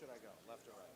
should I go? Left or right?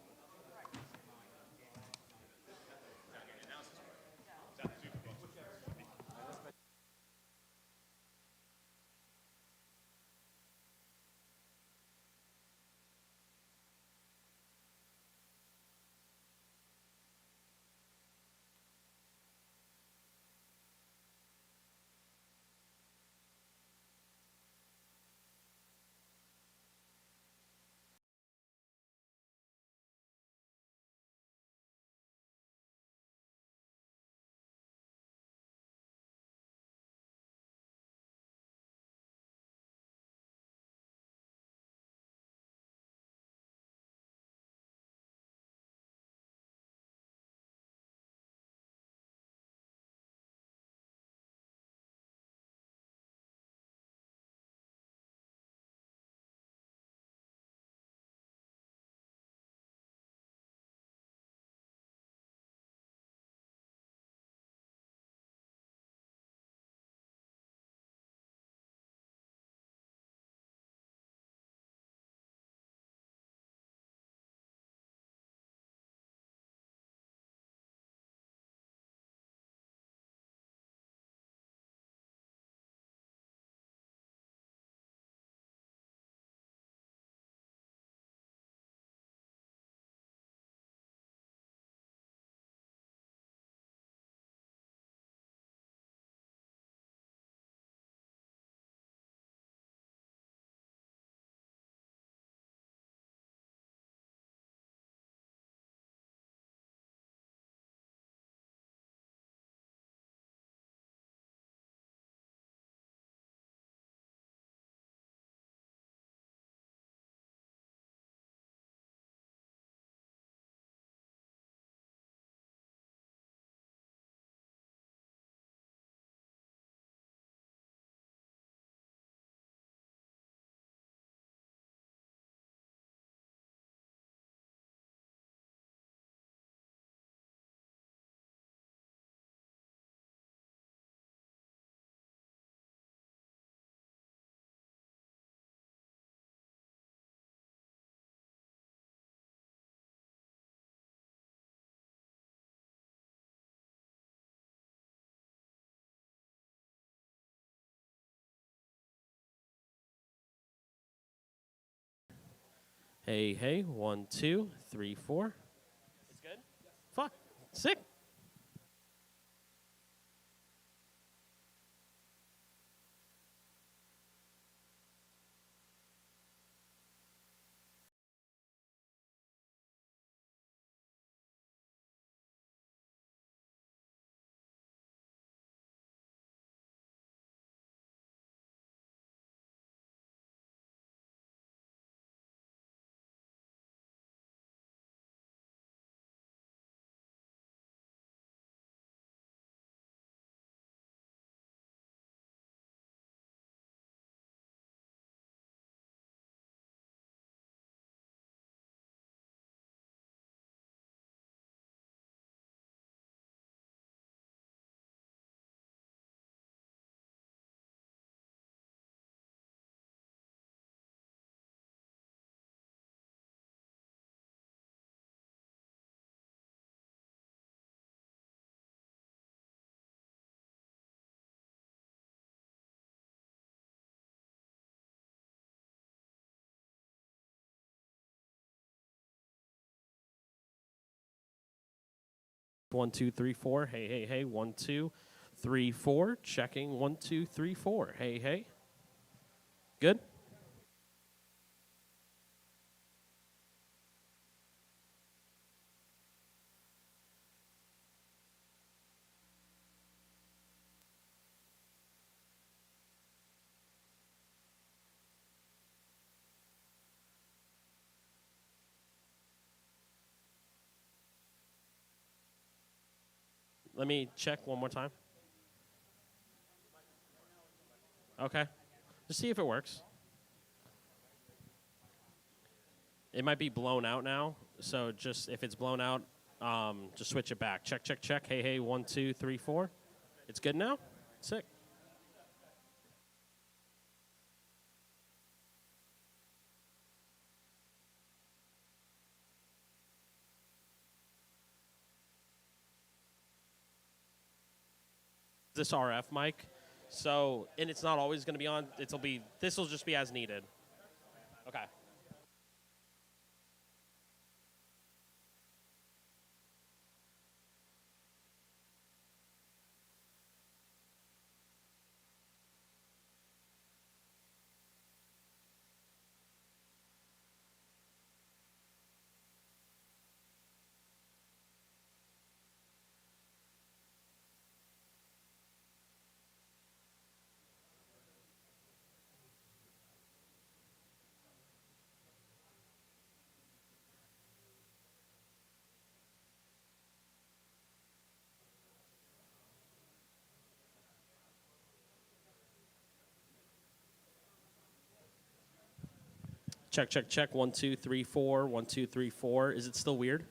Hey, hey, 1, 2, 3, 4. It's good? Fuck. Sick. One, two, three, four. Hey, hey, hey. 1, 2, 3, 4. Checking. 1, 2, 3, 4. Hey, hey. Good? Let me check one more time. Okay. Just see if it works. It might be blown out now, so just if it's blown out, just switch it back. Check, check, check. Hey, hey, 1, 2, 3, 4. It's good now? Sick. this RF mic. So, and it's not always going to be on. This will just be as needed. Okay. Check, check, check. 1, 2, 3, 4. 1, 2, 3, 4. Is it still weird?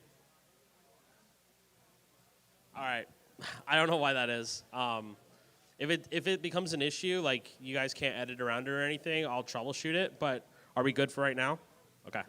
All right. I don't know why that is. If it becomes an issue, like you guys can't edit around it or anything, I'll troubleshoot it. But are we good for right now? Okay.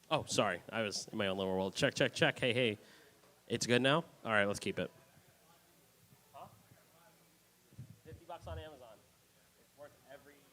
Oh, sorry. I was in my own little world. Check, check, check. Hey, hey. It's good now? All right, let's keep it. Huh? $50 on Amazon. It's worth every bit.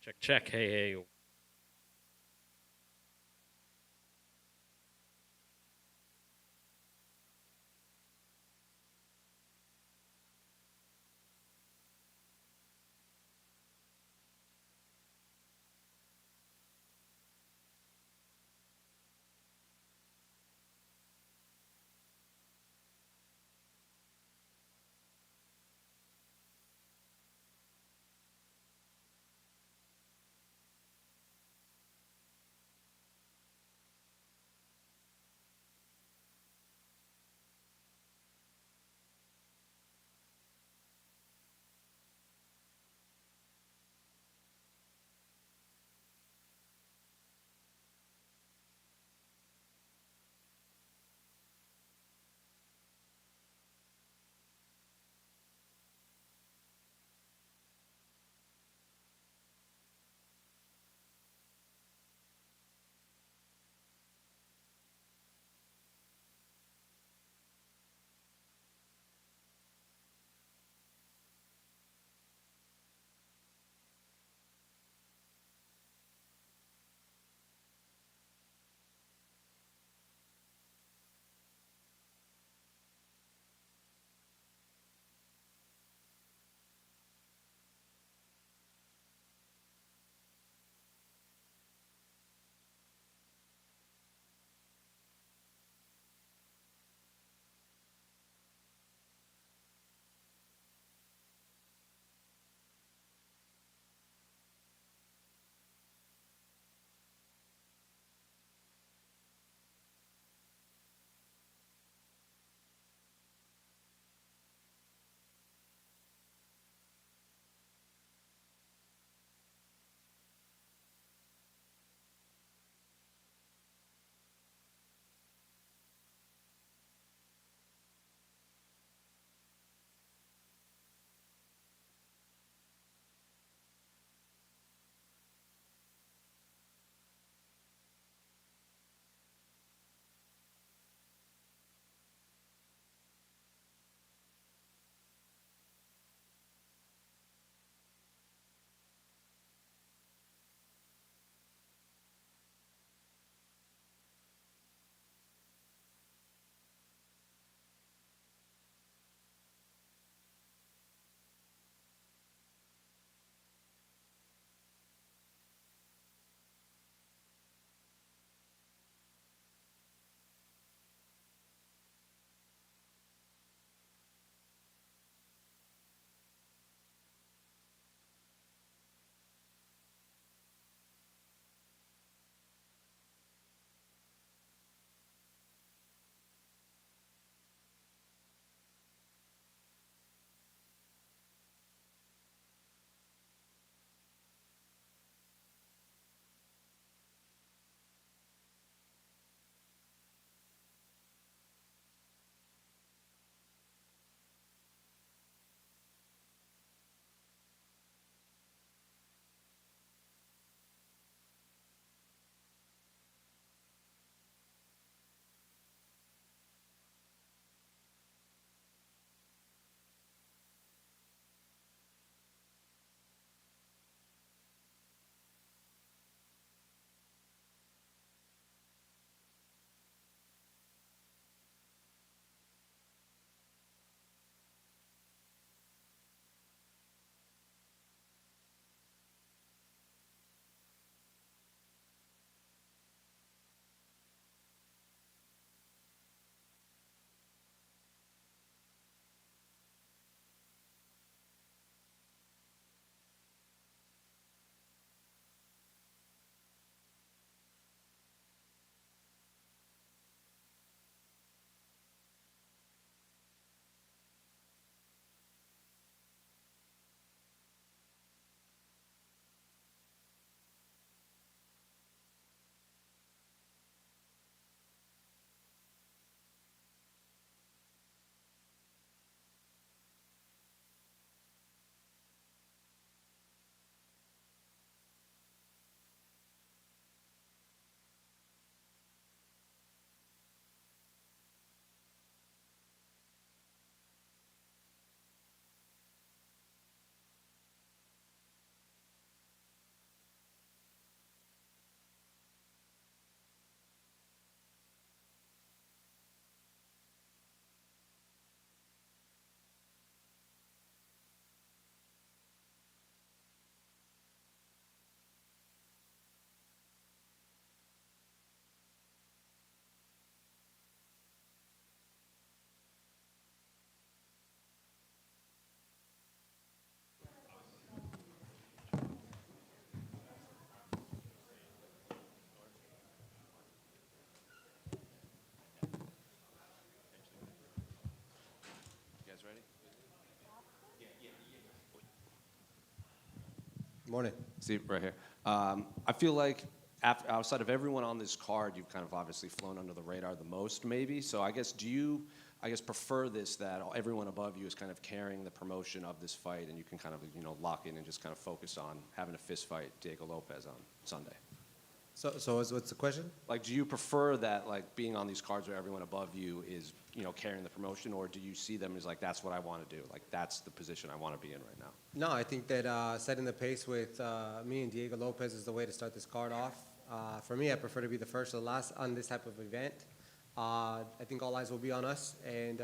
Check, check. Hey, hey. Morning. Steve, right here. I feel like outside of everyone on this card, you've kind of obviously flown under the radar the most, maybe. So I guess, do you, prefer this, that everyone above you is kind of carrying the promotion of this fight, and you can kind of, lock in and just kind of focus on having a fist fight Diego Lopes on Sunday? So what's the question? Like, do you prefer that, like, being on these cards where everyone above you is, carrying the promotion, or do you see them as like, that's what I want to do, like, that's the position I want to be in right now? No, I think that setting the pace with me and Diego Lopes is the way to start this card off. For me, I prefer to be the first or the last on this type of event. I think all eyes will be on us, and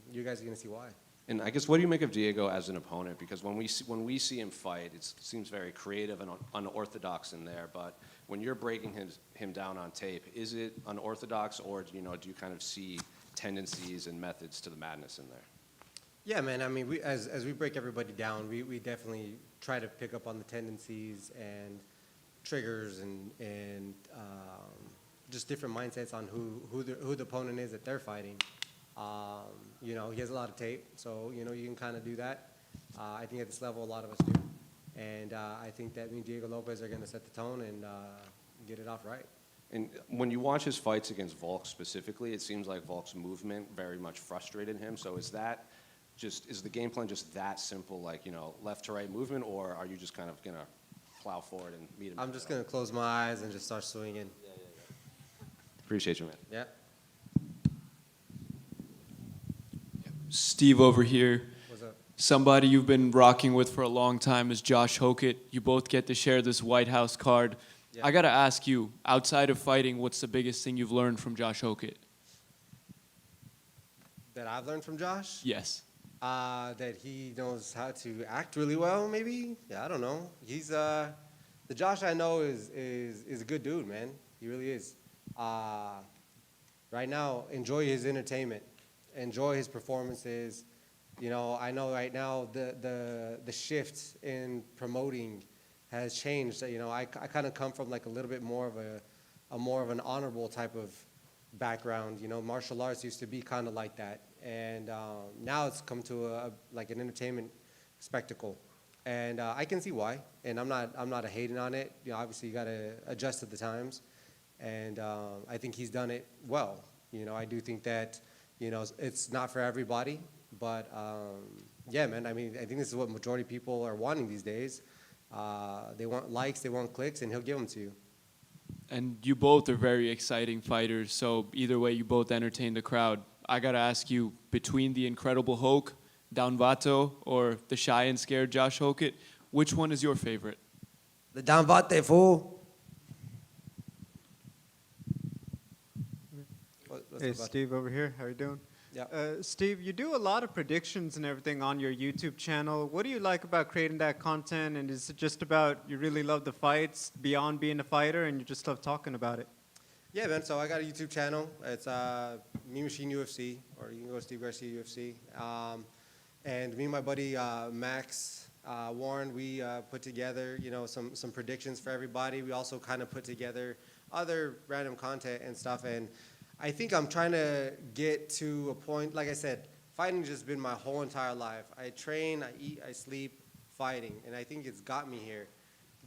you guys are going to see why. And I guess, what do you make of Diego as an opponent? Because when we see him fight, it seems very creative and unorthodox in there. But when you're breaking him down on tape, is it unorthodox, or do you kind of see tendencies and methods to the madness in there? Yeah, man. I mean, as we break everybody down, we definitely try to pick up on the tendencies and triggers and just different mindsets on who the opponent is that they're fighting. He has a lot of tape, so you can kind of do that. I think at this level, a lot of us do, and I think that me and Diego Lopes are going to set the tone and get it off right. And when you watch his fights against Volk specifically, it seems like Volk's movement very much frustrated him. So is the game plan just that simple, like, left to right movement, or are you just kind of going to plow forward and meet him? I'm just going to close my eyes and just start swinging. Yeah. Appreciate you, man. Yeah. Steve over here. What's up? Somebody you've been rocking with for a long time is Josh Hokit. You both get to share this White House card. Yeah. I got to ask you, outside of fighting, what's the biggest thing you've learned from Josh Hokit? That I've learned from Josh? Yes. That he knows how to act really well, maybe? Yeah, I don't know. He's the Josh I know is a good dude, man. He really is. Right now, enjoy his entertainment. Enjoy his performances. I know right now the shift in promoting has changed. I kind of come from like a little bit more of an honorable type of background. Martial arts used to be kind of like that, and now it's come to like an entertainment spectacle, and I can see why. And I'm not hating on it. Obviously you got to adjust to the times, and I think he's done it well. I do think that it's not for everybody, but yeah, man. I mean, I think this is what majority of people are wanting these days. They want likes, they want clicks, and he'll give them to you. And you both are very exciting fighters, so either way, you both entertain the crowd. I got to ask you, between the Incredible Hulk, Danvato, or the shy and scared Josh Hokit, which one is your favorite? The Danvate, fool. Hey, Steve over here. How you doing? Yeah. Steve, you do a lot of predictions and everything on your YouTube channel. What do you like about creating that content? And is it just about you really love the fights beyond being a fighter and you just love talking about it? Yeah, man. So I got a YouTube channel. It's Me Machine UFC, or you can go to Steve Garcia UFC. And me and my buddy Max Warren, we put together some predictions for everybody. We also kind of put together other random content and stuff. And I think I'm trying to get to a point, like I said, fighting just been my whole entire life. I train, I eat, I sleep, fighting, and I think it's got me here.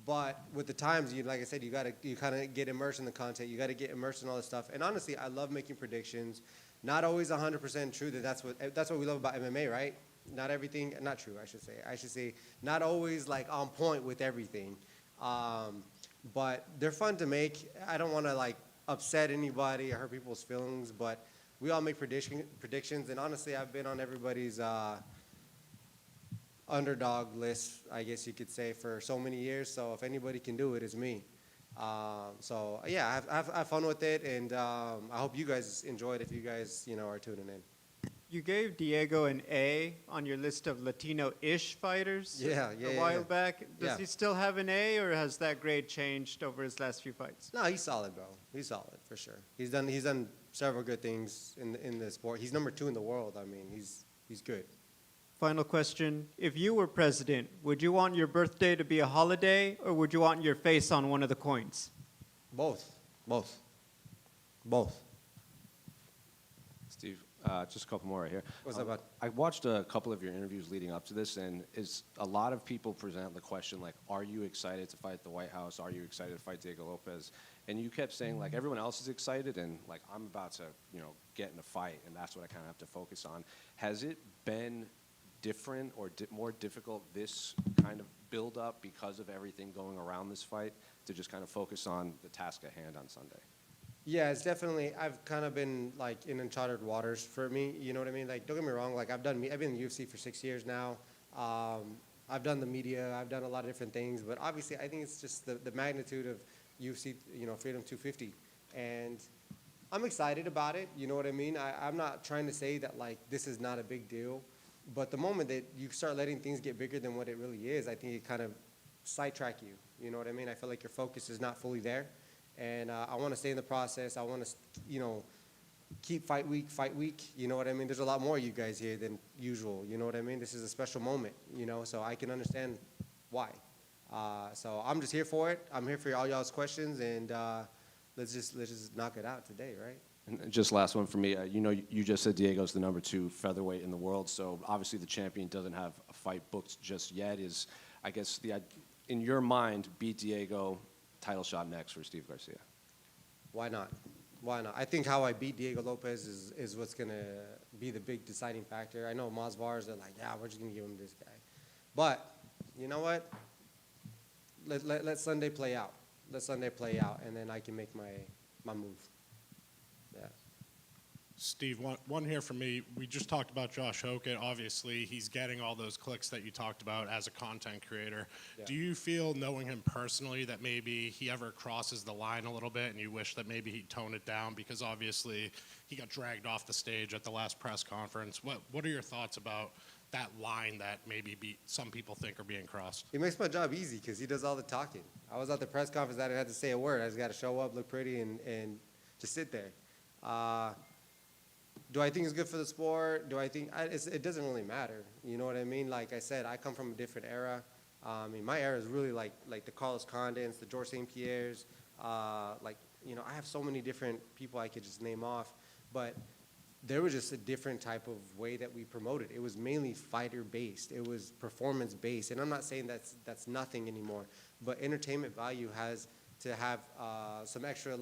But with the times, like I said, you kind of get immersed in the content. You got to get immersed in all this stuff. And honestly, I love making predictions. Not always 100% true. That's what we love about MMA, right? Not everything, not true. I should say not always like on point with everything. But they're fun to make. I don't want to like upset anybody or hurt people's feelings, but we all make predictions, and honestly, I've been on everybody's underdog list, I guess you could say, for so many years, so if anybody can do it, it's me. So yeah, I have fun with it, and I hope you guys enjoy it if you guys are tuning in. You gave Diego an A on your list of Latino-ish fighters a while back. Does he still have an A, or has that grade changed over his last few fights? No, he's solid, bro. He's solid for sure. He's done several good things in the sport. He's number 2 in the world. I mean, he's good. Final question. If you were president, would you want your birthday to be a holiday, or would you want your face on one of the coins? Both. Steve, Just a couple more right here. What's up, bud? I watched a couple of your interviews leading up to this, and a lot of people present the question, like, are you excited to fight the White House? Are you excited to fight Diego Lopes? And you kept saying, like, everyone else is excited, and, like, I'm about to, get in a fight, and that's what I kind of have to focus on. Has it been different or more difficult, this kind of build-up, because of everything going around this fight, to just kind of focus on the task at hand on Sunday? Yeah, it's definitely, I've kind of been like in uncharted waters for me, you know what I mean? Like, don't get me wrong, like I've been in the UFC for 6 years now. I've done the media, I've done a lot of different things, but obviously I think it's just the magnitude of UFC, Freedom 250. And I'm excited about it, you know what I mean? I'm not trying to say that like this is not a big deal, but the moment that you start letting things get bigger than what it really is, I think it kind of sidetrack you, you know what I mean? I feel like your focus is not fully there. And I want to stay in the process. I want to, keep fight week. You know what I mean? There's a lot more of you guys here than usual. You know what I mean? This is a special moment, so I can understand why. So I'm just here for it. I'm here for all y'all's questions, and let's just knock it out today, right? And just last one for me. You just said Diego's the #2 featherweight in the world, so obviously the champion doesn't have a fight booked just yet. I guess, in your mind, beat Diego, title shot next for Steve Garcia? Why not? Why not? I think how I beat Diego Lopes is what's going to be the big deciding factor. I know Masvars, they're like, yeah, we're just going to give him this guy. But you know what? Let Sunday play out. Let Sunday play out, and then I can make my move. Yeah. Steve, one here from me. We just talked about Josh Hokit. Obviously, he's getting all those clicks that you talked about as a content creator. Yeah. Do you feel, knowing him personally, that maybe he ever crosses the line a little bit and you wish that maybe he'd tone it down? Because obviously, he got dragged off the stage at the last press conference. What are your thoughts about that line that maybe some people think are being crossed? He makes my job easy because he does all the talking. I was at the press conference. I didn't have to say a word. I just got to show up, look pretty, and just sit there. Do I think it's good for the sport? Do I think it doesn't really matter? You know what I mean? Like I said, I come from a different era. I mean, my era is really like the Carlos Condons, the George St. Pierre's. I have so many different people I could just name off. But there was just a different type of way that we promoted. It was mainly fighter-based. It was performance-based. And I'm not saying that's nothing anymore. But entertainment value has to have some extra,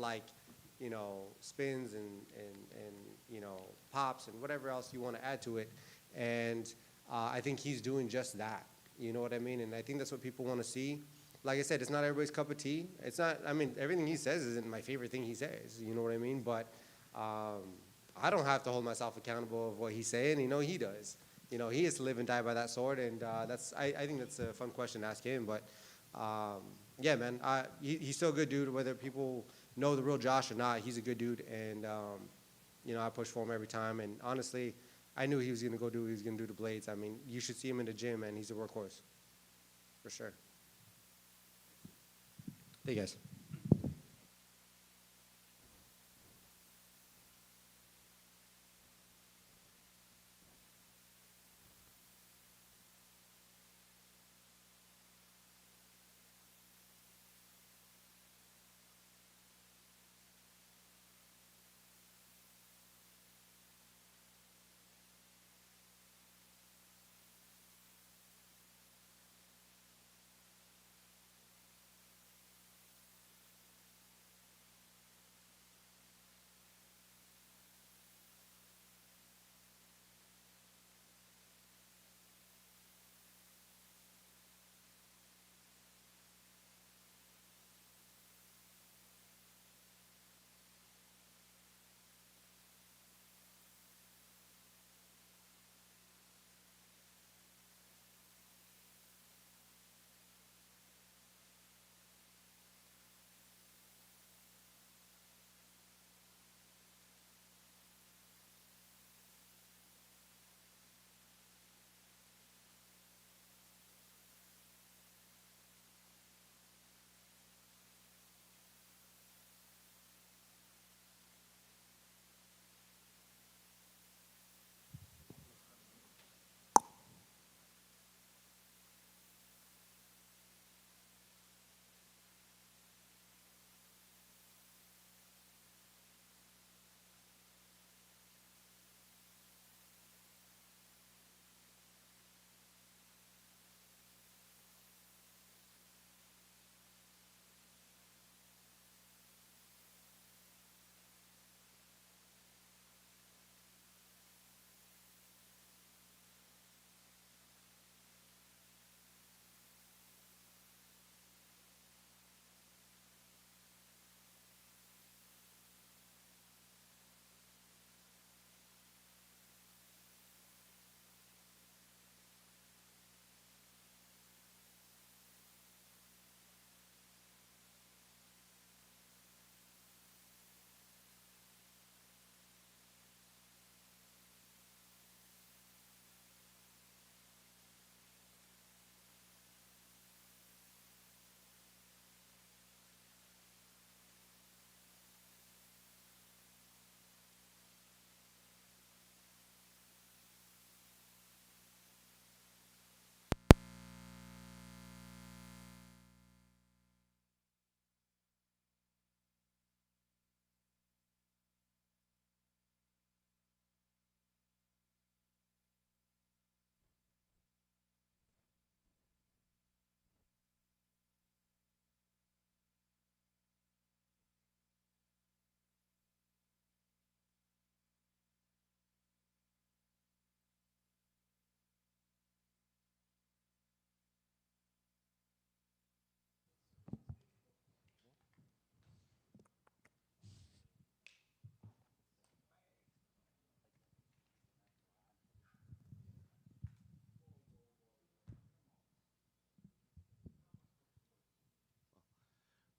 spins and pops and whatever else you want to add to it. And I think he's doing just that. You know what I mean? And I think that's what people want to see. Like I said, it's not everybody's cup of tea. It's not, everything he says isn't my favorite thing he says. You know what I mean? But I don't have to hold myself accountable of what he's saying. He does. He has to live and die by that sword. And I think that's a fun question to ask him. But yeah, man, he's still a good dude, whether people know the real Josh or not. He's a good dude, and I push for him every time. And honestly, I knew he was going to go do what he was going to do to Blades. I mean, you should see him in the gym, man. He's a workhorse, for sure. Hey, guys.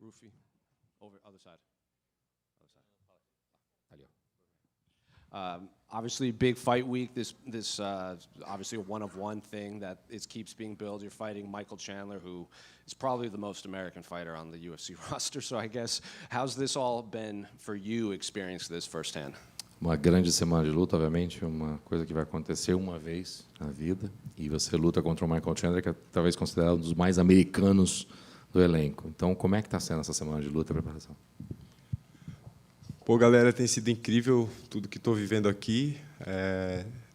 Ruffy, over other side. Other side. Ali. Obviously, big fight week. This obviously a one-of-one thing that keeps being built. You're fighting Michael Chandler, who is probably the most American fighter on the UFC roster. So I guess, how's this all been for you, experiencing this firsthand? Uma grande semana de luta, obviamente, uma coisa que vai acontecer uma vez na vida. E você luta contra o Michael Chandler, que é talvez considerado um dos mais americanos do elenco. Então, como é que está sendo essa semana de luta e preparação? Pô, galera, tem sido incrível tudo que estou vivendo aqui.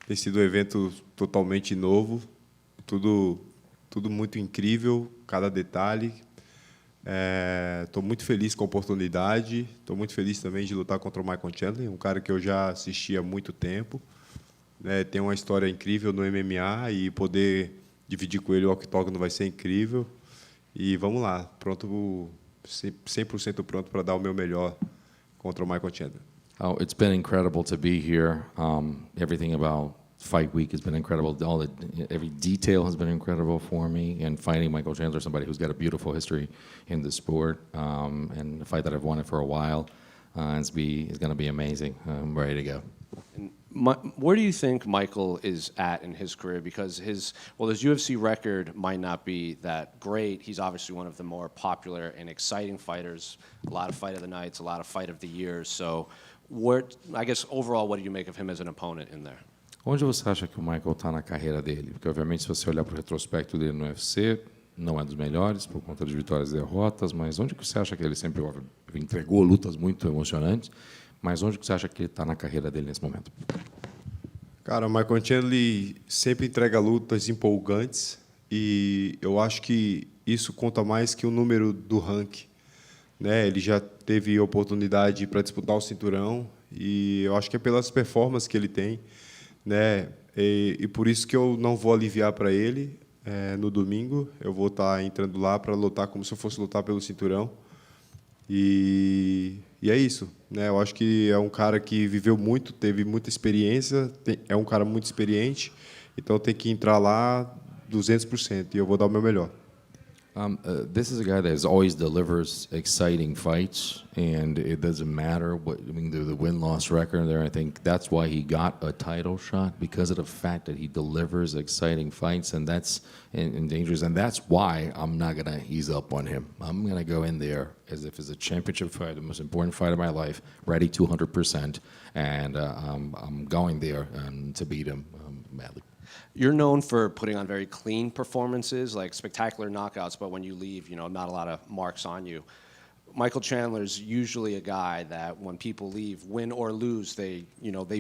Tem sido um evento totalmente novo, tudo muito incrível, cada detalhe. Estou muito feliz com a oportunidade. Estou muito feliz também de lutar contra o Michael Chandler, um cara que eu já assisti há muito tempo. Tem uma história incrível no MMA e poder dividir com ele o octógono vai ser incrível. E vamos lá, pronto, 100% pronto para dar o meu melhor contra o Michael Chandler. Oh, it's been incredible to be here. Everything about Fight Week has been incredible. Every detail has been incredible for me. And fighting Michael Chandler, somebody who's got a beautiful history in the sport, and a fight that I've wanted for a while, is going to be amazing. I'm ready to go. And where do you think Michael is at in his career? Because his UFC record might not be that great. He's obviously one of the more popular and exciting fighters. A lot of fight of the nights, a lot of fight of the years. So, I guess overall, what do you make of him as an opponent in there? Onde você acha que o Michael está na carreira dele? Porque, obviamente, se você olhar para o retrospecto dele no UFC, não é dos melhores, por conta de vitórias e derrotas, mas onde que você acha que ele sempre entregou lutas muito emocionantes, mas onde que você acha que ele está na carreira dele nesse momento? Cara, o Michael Chandler sempre entrega lutas empolgantes e eu acho que isso conta mais que o número do ranking. Ele já teve oportunidade para disputar o cinturão e eu acho que é pelas performances que ele tem. E por isso que eu não vou aliviar para ele no domingo. Eu vou estar entrando lá para lutar como se eu fosse lutar pelo cinturão. E é isso. Eu acho que é um cara que viveu muito, teve muita experiência, é um cara muito experiente, então tem que entrar lá 200% e eu vou dar o meu melhor. This is a guy that always delivers exciting fights, and it doesn't matter the win-loss record there. I think that's why he got a title shot, because of the fact that he delivers exciting fights, and that's dangerous. And that's why I'm not gonna ease up on him. I'm gonna go in there as if it's a championship fight, the most important fight of my life, ready 200%, and I'm going there to beat him badly. You're known for putting on very clean performances, like spectacular knockouts, but when you leave, not a lot of marks on you. Michael Chandler's usually a guy that when people leave, win or lose, they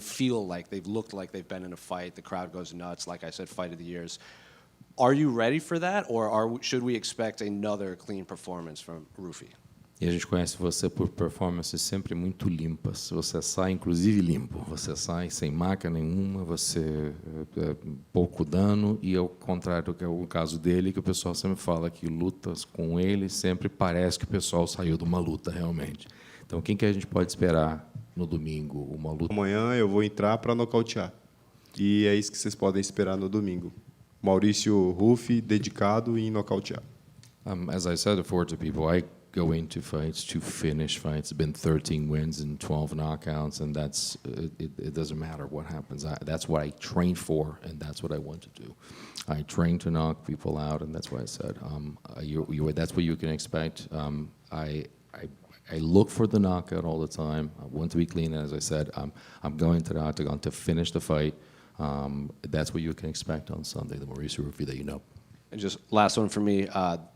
feel like they've looked like they've been in a fight. The crowd goes nuts. Like I said, fight of the years. Are you ready for that, or should we expect another clean performance from Ruffy? E a gente conhece você por performances sempre muito limpas. Você sai, inclusive, limpo. Você sai sem marca nenhuma, você pouco dano, e ao contrário do que é o caso dele, que o pessoal sempre fala que lutas com ele sempre parece que o pessoal saiu de uma luta, realmente. Então, quem que a gente pode esperar no domingo? Uma luta? Amanhã eu vou entrar para nocautear. E é isso que vocês podem esperar no domingo. Mauricio Ruffy, dedicado em nocautear. As I said before to people, I go into fights to finish fights. It's been 13 wins and 12 knockouts, and it doesn't matter what happens. That's what I train for, and that's what I want to do. I train to knock people out, and that's what I said. That's what you can expect. I look for the knockout all the time. I want to be clean, and as I said, I'm going to the octagon to finish the fight. That's what you can expect on Sunday, the Mauricio Ruffy that you know. And just last one for me,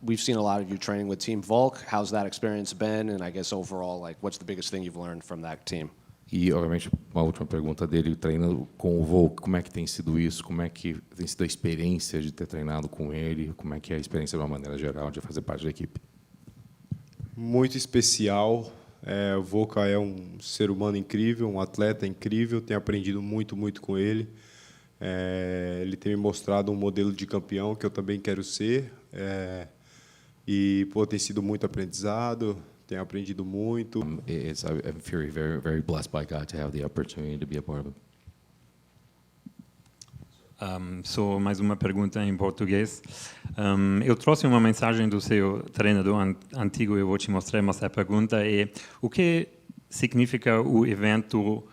we've seen a lot of you training with Team Volk. How's that experience been? And I guess overall, what's the biggest thing you've learned from that team? E, obviamente, uma última pergunta dele, treinando com o Volk, como é que tem sido isso? Como é que tem sido a experiência de ter treinado com ele? Como é que é a experiência, de uma maneira geral, de fazer parte da equipe? Muito especial. O Volk é um ser humano incrível, um atleta incrível. Tenho aprendido muito, muito com ele. Ele tem me mostrado um modelo de campeão que eu também quero ser. E tem sido muito aprendizado, tenho aprendido muito. I'm very, very, very blessed by God to have the opportunity to be a part of it. Só mais uma pergunta em português. Eu trouxe uma mensagem do seu treinador antigo, eu vou te mostrar, mas a pergunta é: o que significa o evento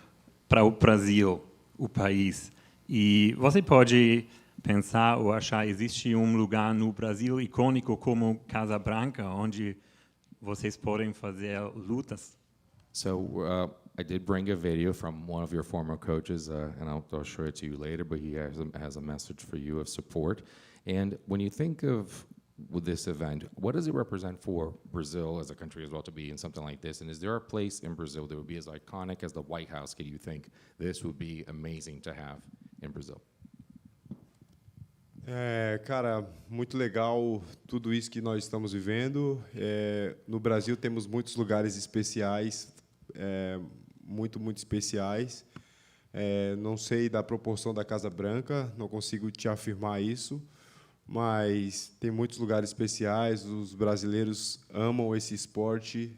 para o Brasil, o país? E você pode pensar ou achar existe um lugar no Brasil icônico como Casa Branca, onde vocês podem fazer lutas? So I did bring a video from one of your former coaches, and I'll show it to you later, but he has a message for you of support. And when you think of with this event, what does it represent for Brazil as a country as well to be in something like this? And is there a place in Brazil that would be as iconic as the White House? Can you think this would be amazing to have in Brazil? Cara, muito legal tudo isso que nós estamos vivendo. No Brasil temos muitos lugares especiais, muito especiais. Não sei da proporção da Casa Branca, não consigo te afirmar isso, mas tem muitos lugares especiais. Os brasileiros amam esse esporte,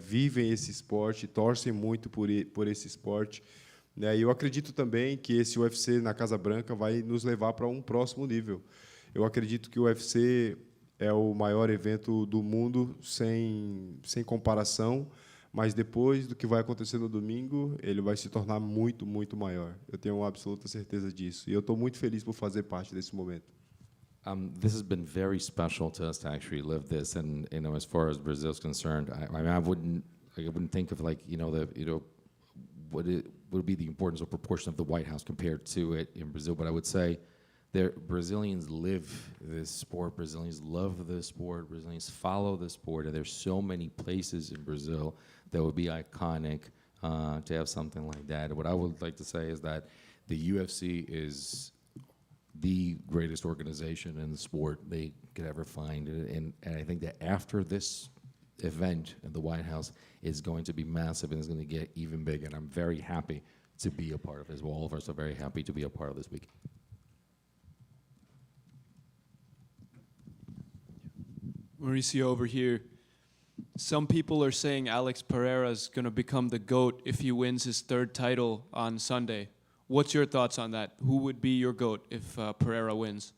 vivem esse esporte, torcem muito por esse esporte. E eu acredito também que esse UFC na Casa Branca vai nos levar para um próximo nível. Eu acredito que o UFC é o maior evento do mundo, sem comparação, mas depois do que vai acontecer no domingo, ele vai se tornar muito maior. Eu tenho absoluta certeza disso. E eu estou muito feliz por fazer parte desse momento. This has been very special to us to actually live this, and as far as Brazil is concerned, I wouldn't think of what would be the importance or proportion of the White House compared to it in Brazil, but I would say Brazilians live this sport, Brazilians love this sport, Brazilians follow this sport, and there's so many places in Brazil that would be iconic to have something like that. What I would like to say is that the UFC is the greatest organization in the sport they could ever find, and I think that after this event at the White House is going to be massive and is going to get even bigger, and I'm very happy to be a part of this. Well, all of us are very happy to be a part of this week. Mauricio over here. Some people are saying Alex Pereira is going to become the GOAT if he wins his third title on Sunday. What's your thoughts on that? Who would be your GOAT if Pereira wins?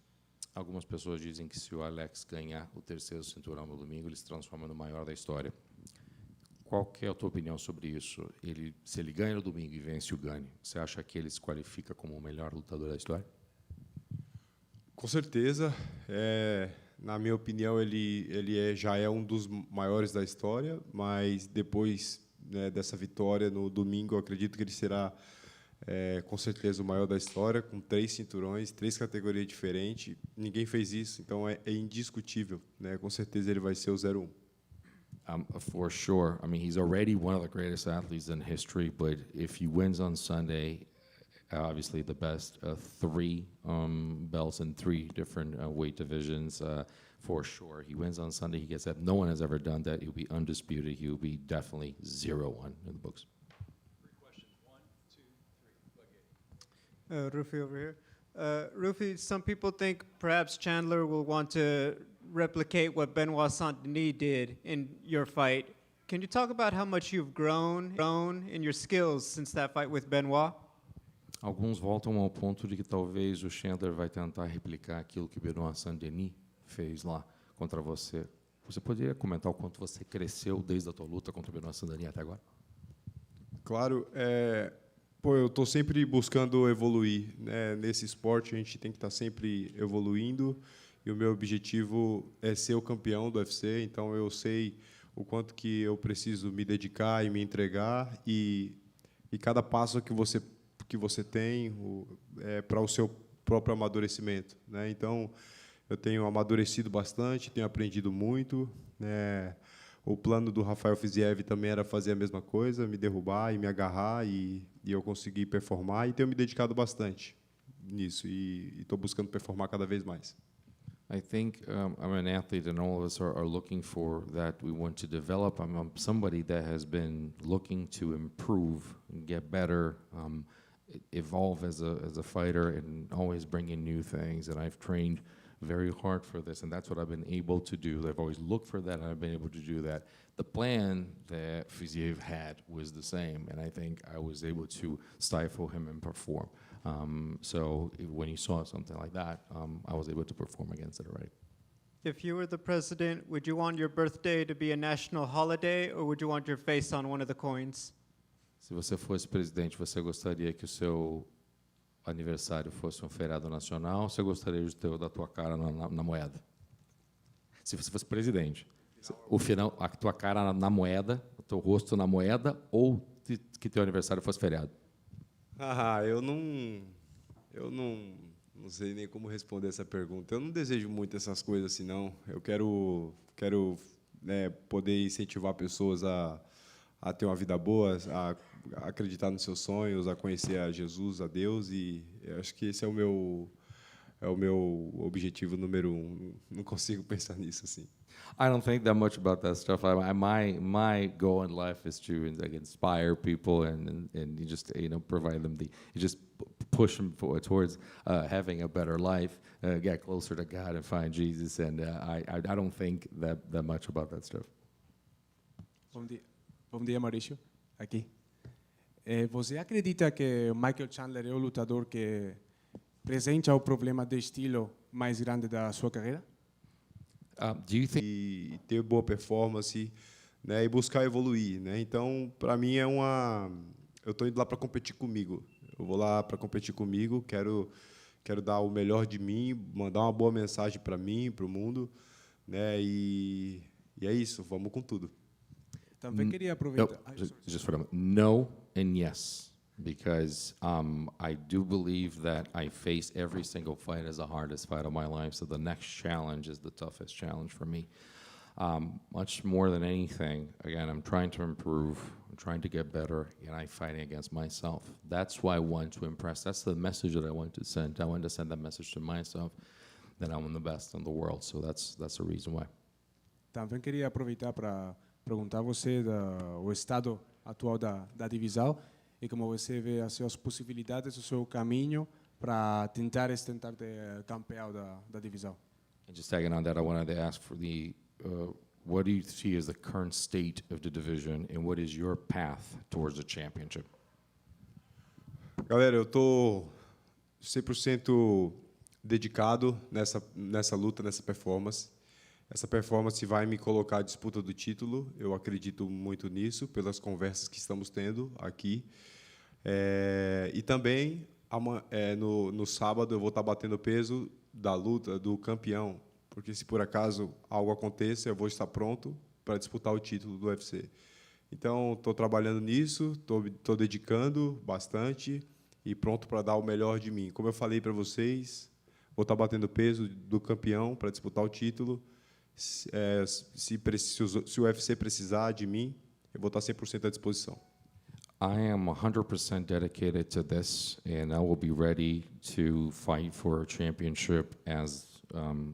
Algumas pessoas dizem que se o Alex ganhar o terceiro cinturão no domingo, ele se transforma no maior da história. Qual que é a tua opinião sobre isso? Se ele ganha no domingo e vence o Gane, você acha que ele se qualifica como o melhor lutador da história? Com certeza. Na minha opinião, ele já é um dos maiores da história, mas depois dessa vitória no domingo, eu acredito que ele será com certeza o maior da história, com 3 cinturões, 3 categorias diferentes. Ninguém fez isso, então é indiscutível. Com certeza ele vai ser o 01. For sure. I mean, he's already one of the greatest athletes in history, but if he wins on Sunday, obviously the best 3 belts in 3 different weight divisions, for sure. He wins on Sunday, he gets that. No one has ever done that. He'll be undisputed. He'll be definitely 0-1 in the books. Ruffy over here. Ruffy, some people think perhaps Chandler will want to replicate what Benoit Saint-Denis did in your fight. Can you talk about how much you've grown in your skills since that fight with Benoit? Alguns voltam ao ponto de que talvez o Chandler vai tentar replicar aquilo que Benoit Saint-Denis fez lá contra você. Você poderia comentar o quanto você cresceu desde a tua luta contra o Benoit Saint-Denis até agora? Claro, eu estou sempre buscando evoluir. Nesse esporte, a gente tem que estar sempre evoluindo. E o meu objetivo é ser o campeão do UFC. Então, eu sei o quanto que eu preciso me dedicar e me entregar. E cada passo que você tem é para o seu próprio amadurecimento. Então, eu tenho amadurecido bastante, tenho aprendido muito. O plano do Rafael Fiziev também era fazer a mesma coisa, me derrubar e me agarrar, e eu consegui performar, e tenho me dedicado bastante nisso, e estou buscando performar cada vez mais. I think I'm an athlete, and all of us are looking for that. We want to develop. I'm somebody that has been looking to improve, get better, evolve as a fighter, and always bring in new things. And I've trained very hard for this, and that's what I've been able to do. I've always looked for that, and I've been able to do that. The plan that Fiziev had was the same, and I think I was able to stifle him and perform. So when you saw something like that, I was able to perform against it already. If you were the president, would you want your birthday to be a national holiday or would you want your face on one of the coins? Se você fosse presidente, você gostaria que o seu aniversário fosse um feriado nacional ou você gostaria de ter da tua cara na moeda? Se você fosse presidente, o final, a tua cara na moeda, o teu rosto na moeda ou que teu aniversário fosse feriado? Eu não sei nem como responder essa pergunta. Eu não desejo muito essas coisas assim, não. Eu quero né, poder incentivar pessoas a ter uma vida boa, a acreditar nos seus sonhos, a conhecer a Jesus, a Deus, e eu acho que esse é o meu objetivo número 1. Não consigo pensar nisso assim. I don't think that much about that stuff. My goal in life is to inspire people and you just provide them you just push them towards having a better life, get closer to God and find Jesus. And I don't think that much about that stuff. Bom dia, Mauricio. Aqui. Você acredita que Michael Chandler é o lutador que apresenta o problema de estilo mais grande da sua carreira? Do you think? E ter boa performance, né, e buscar evoluir, né? Então, para mim eu estou indo lá para competir comigo. Eu vou lá para competir comigo, quero dar o melhor de mim, mandar uma boa mensagem para mim, para o mundo, né? E é isso, vamos com tudo. Também queria aproveitar. Just for a moment. No and yes. Because I do believe that I face every single fight as the hardest fight of my life. So the next challenge is the toughest challenge for me. Much more than anything, again, I'm trying to improve. I'm trying to get better, and I'm fighting against myself. That's why I want to impress. That's the message that I want to send. I want to send that message to myself that I'm the best in the world. So that's the reason why. Também queria aproveitar para perguntar a você o estado atual da divisão. E como você vê as suas possibilidades, o seu caminho para tentar estentar de campeão da divisão. And just tagging on that, I wanted to ask for what do you see as the current state of the division, and what is your path towards the championship? Galera, eu estou 100% dedicado nessa luta, nessa performance. Essa performance vai me colocar à disputa do título. Eu acredito muito nisso, pelas conversas que estamos tendo aqui. E também, no sábado, eu vou estar batendo peso da luta do campeão, porque se por acaso algo aconteça, eu vou estar pronto para disputar o título do UFC. Então, estou trabalhando nisso, estou dedicando bastante e pronto para dar o melhor de mim. Como eu falei para vocês, vou estar batendo peso do campeão para disputar o título. Se o UFC precisar de mim, eu vou estar 100% à disposição. I am 100% dedicated to this, and I will be ready to fight for a championship as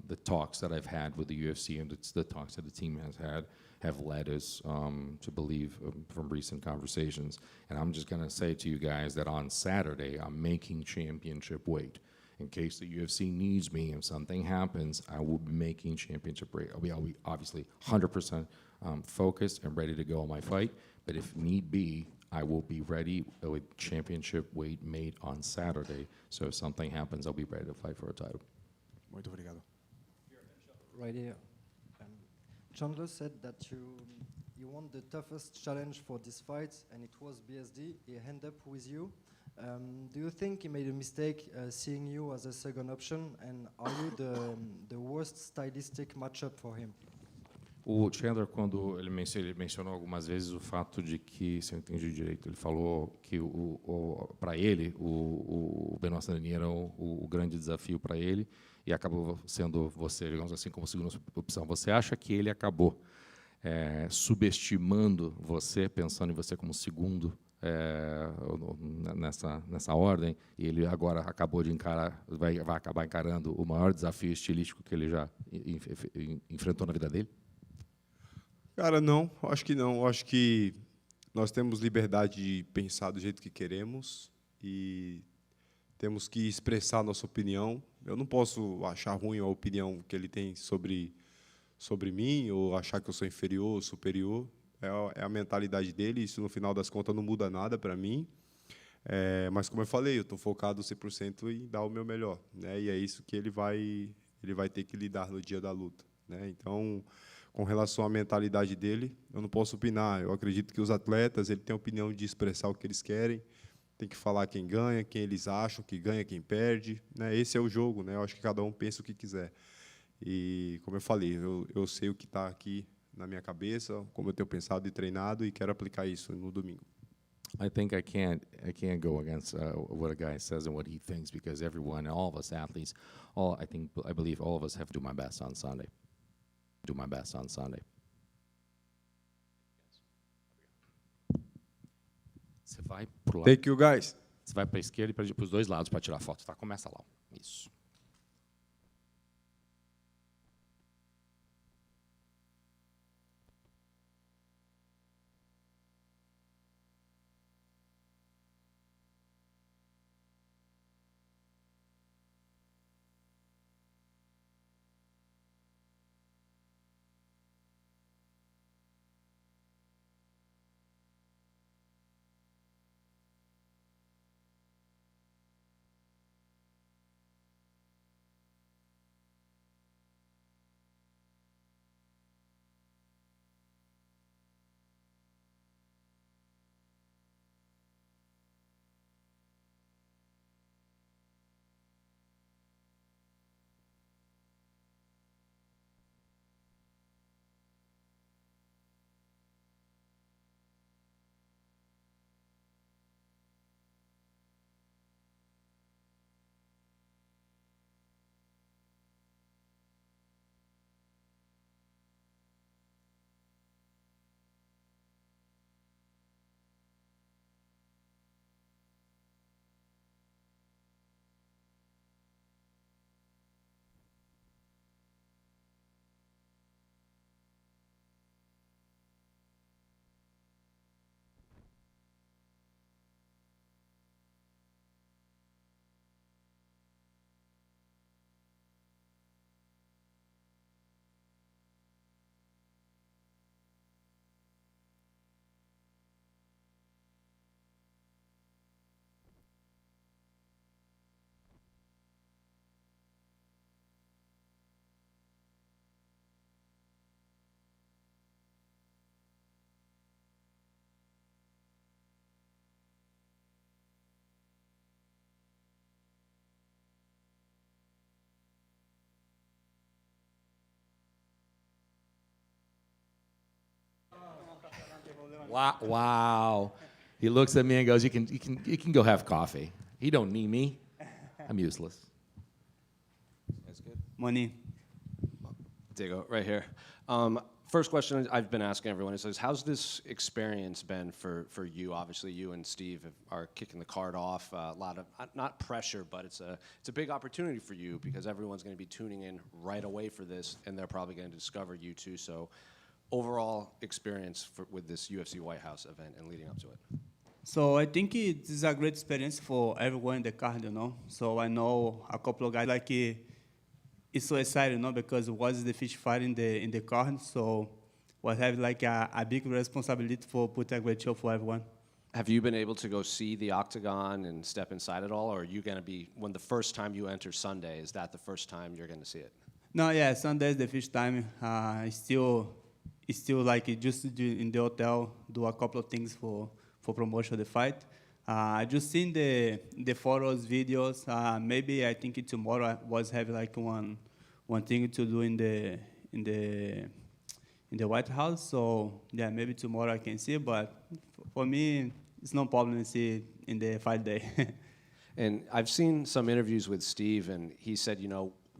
the talks that I've had with the UFC and the talks that the team has had have led us to believe from recent conversations. And I'm just going to say to you guys that on Saturday, I'm making championship weight. In case the UFC needs me, if something happens, I will be making championship weight. I'll be obviously 100% focused and ready to go on my fight. But if need be, I will be ready with championship weight made on Saturday. So if something happens, I'll be ready to fight for a title. Muito obrigado. Right here. Chandler said that you want the toughest challenge for this fight, and it was BSD. He ended up with you. Do you think he made a mistake seeing you as a second option, and are you the worst stylistic matchup for him? O Chandler, quando ele mencionou algumas vezes o fato de que, se eu entendi direito, ele falou que para ele o Benoit Saint-Denis era o grande desafio para ele e acabou sendo você, digamos assim, como segunda opção. Você acha que ele acabou subestimando você, pensando em você como segundo nessa ordem, e ele agora acabou de encarar, vai acabar encarando o maior desafio estilístico que ele já enfrentou na vida dele? Cara, não, acho que não. Acho que nós temos liberdade de pensar do jeito que queremos e temos que expressar a nossa opinião. Eu não posso achar ruim a opinião que ele tem sobre mim ou achar que eu sou inferior ou superior. É a mentalidade dele, isso no final das contas não muda nada para mim. Mas como eu falei, eu estou focado 100% em dar o meu melhor, né? E é isso que ele vai ter que lidar no dia da luta, né? Então, com relação à mentalidade dele, eu não posso opinar. Eu acredito que os atletas, ele tem a opinião de expressar o que eles querem, tem que falar quem ganha, quem eles acham que ganha, quem perde, né? Esse é o jogo, né? Eu acho que cada um pensa o que quiser. E, como eu falei, eu sei o que está aqui na minha cabeça, como eu tenho pensado e treinado, e quero aplicar isso no domingo. I think I can't go against what a guy says and what he thinks, because everyone, all of us athletes, I believe all of us have to do my best on Sunday. Do my best on Sunday. Você vai pro lado. Thank you, guys. Você vai para a esquerda e para os dois lados para tirar foto, tá? Começa lá. Isso. Wow. He looks at me and goes, you can go have coffee. He don't need me. I'm useless. That's good. Money. Diego, right here. First question I've been asking everyone is, how's this experience been for you? Obviously, you and Steve are kicking the card off. A lot of, not pressure, but it's a big opportunity for you because everyone's going to be tuning in right away for this, and they're probably going to discover you too. So overall experience with this UFC White House event and leading up to it? So I think it is a great experience for everyone in the card, So I know a couple of guys it's so exciting, because it was the fish fight in the card, so we have a big responsibility for put a great show for everyone. Have you been able to go see the octagon and step inside it all, or are you going to be, when the first time you enter Sunday, is that the first time you're going to see it? No, yeah, Sunday is the first time. It's still just in the hotel, do a couple of things for promotion of the fight. I just seen the photos, videos. Maybe I think tomorrow I was have one thing to do in the White House. So yeah, maybe tomorrow I can see. But for me, it's no problem to see it in the fight day. And I've seen some interviews with Steve, and he said,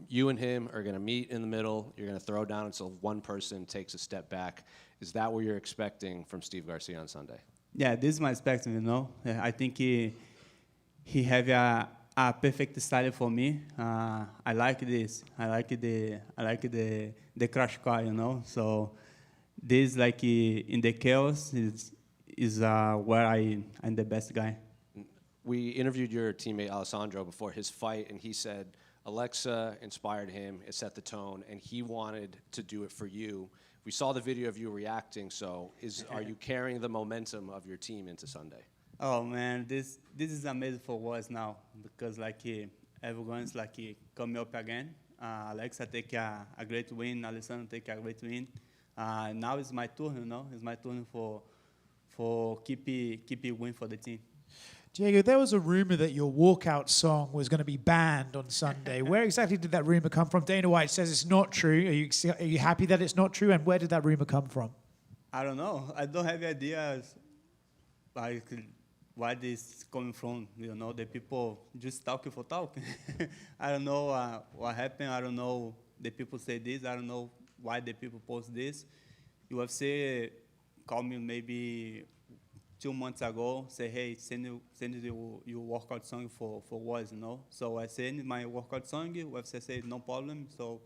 you and him are going to meet in the middle. You're going to throw down until one person takes a step back. Is that what you're expecting from Steve Garcia on Sunday? Yeah, this is my expectation, I think he have a perfect style for me. I like this. I like the crash car, So this in the chaos is where I'm the best guy. We interviewed your teammate Alessandro before his fight, and he said Alexa inspired him, it set the tone, and he wanted to do it for you. We saw the video of you reacting, so are you carrying the momentum of your team into Sunday? Oh man, this is amazing for us now because everyone's coming up again. Alexa take a great win, Alessandro take a great win. Now it's my turn, you know. It's my turn for keep it win for the team. Diego, there was a rumor that your walkout song was going to be banned on Sunday. Where exactly did that rumor come from? Dana White says it's not true. Are you happy that it's not true? And where did that rumor come from? I don't know. I don't have ideas where this is coming from. You know, the people just talking for talk. I don't know what happened. I don't know the people say this. I don't know why the people post this. UFC called me maybe 2 months ago, say, hey, send your workout song for us, you know. So I sent my workout song. UFC said no problem. So